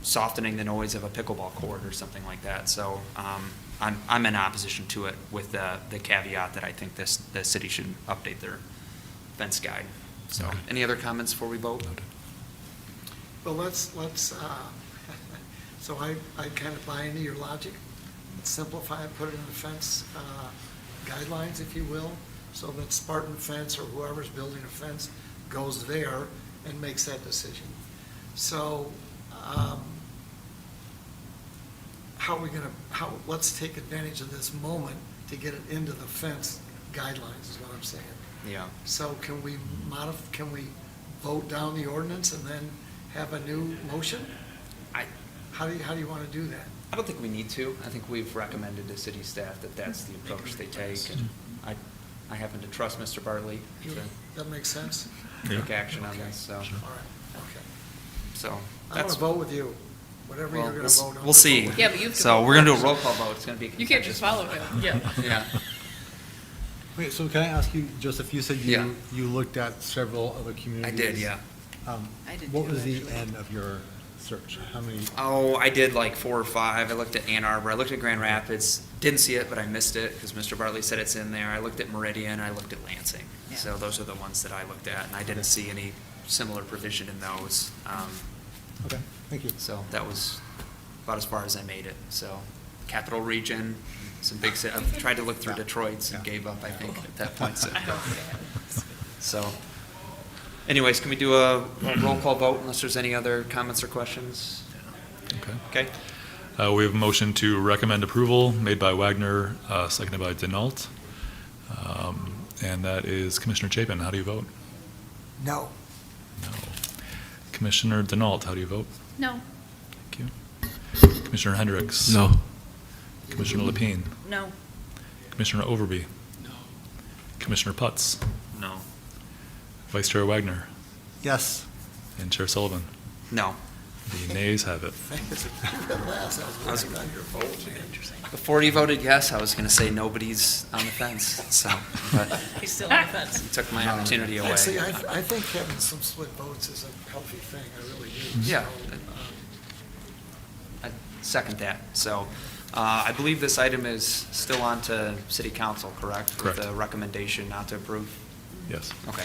softening the noise of a pickleball court or something like that. So I'm in opposition to it, with the caveat that I think the city should update their fence guide. So, Noted. any other comments before we vote? Noted. Well, let's, so I kind of buy into your logic. Let's simplify it, put it in the fence guidelines, if you will, so that Spartan Fence or whoever's building a fence goes there and makes that decision. So, how are we gonna, let's take advantage of this moment to get it into the fence guidelines, is what I'm saying. Yeah. So can we can we vote down the ordinance and then have a new motion? How do you want to do that? I don't think we need to. I think we've recommended to city staff that that's the approach they take, and I happen to trust Mr. Bartley to That makes sense? take action on this, so. All right, okay. So, I'm going that's, to vote with you. Whatever you're well, going to vote on. we'll see. Yeah, but you have to So vote we're gonna do a first. roll call vote. It's gonna be a You can't just contentious follow one. him, yeah. Yeah. Wait, so can I ask you, Joseph, you said Yeah. you looked at several other I communities? did, yeah. I did What too, was the actually. end of your search? How many? Oh, I did like 4 or 5. I looked at Ann Arbor, I looked at Grand Rapids, didn't see it, but I missed it because Mr. Bartley said it's in there. I looked at Meridian, I looked at Lansing. Yeah. So those are the ones that I looked at, and I didn't see any similar provision in those. Okay, thank you. So that was about as far as I made it. So Capital Region, some big cities. I've tried to look through Detroit's and gave up, I think, at that point. So anyways, can we do a roll call vote unless there's any other comments or questions? Okay. Okay? We have a motion to recommend approval made by Wagner, seconded by Denault. And that is Commissioner Chapin. How do you vote? No. No. Commissioner Denault, how do you vote? No. Thank you. Commissioner Hendricks? No. Commissioner Lapine? No. Commissioner Overby? No. Commissioner Putz? No. Vice Chair Wagner? Yes. And Chair Sullivan? No. The nays have it. Thanks. I was waiting on your vote, man. Before you voted yes, I was going to say nobody's on the fence, so, but He's still on the fence. you took my opportunity away. See, I think having some split votes is a healthy thing, I really do. Yeah. So, I second that. So I believe this item is still on to city council, correct? Correct. With the recommendation not to approve? Yes. Okay.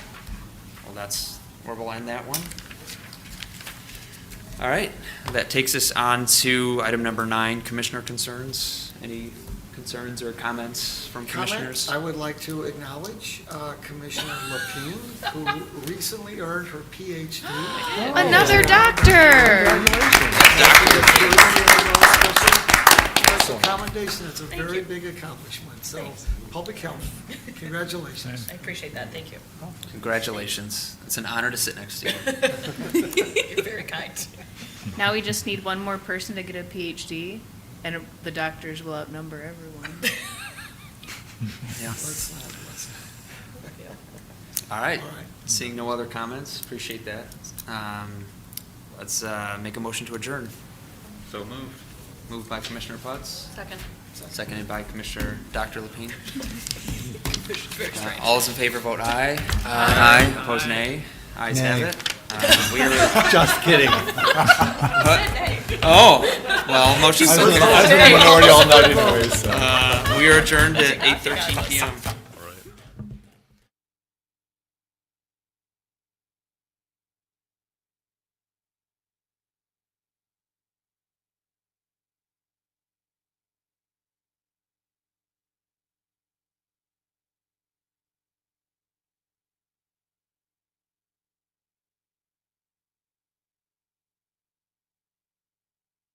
Well, that's where we'll end that one. All right, that takes us on to item number 9, commissioner concerns. Any concerns or comments from commissioners? Comment, I would like to acknowledge Commissioner Lapine, who recently earned her PhD. Another doctor. It's a commendation, it's a very big accomplishment, so, public health, congratulations. I appreciate that, thank you. Congratulations. It's an honor to sit next to you. You're very kind. Now we just need one more person to get a PhD, and the doctors will outnumber everyone. Yeah. Let's All right. All right. Seeing no other comments, appreciate that. Let's make a motion to adjourn. So moved. Moved by Commissioner Putz, Second. seconded by Commissioner Dr. Lapine. Very strange. All those in favor vote aye. Aye. Opposed, nay. Ayes have Nay. it. We are, Just kidding. oh, well, motion I so was in carried. the minority all night anyways, so. We are adjourned at 8:13 PM.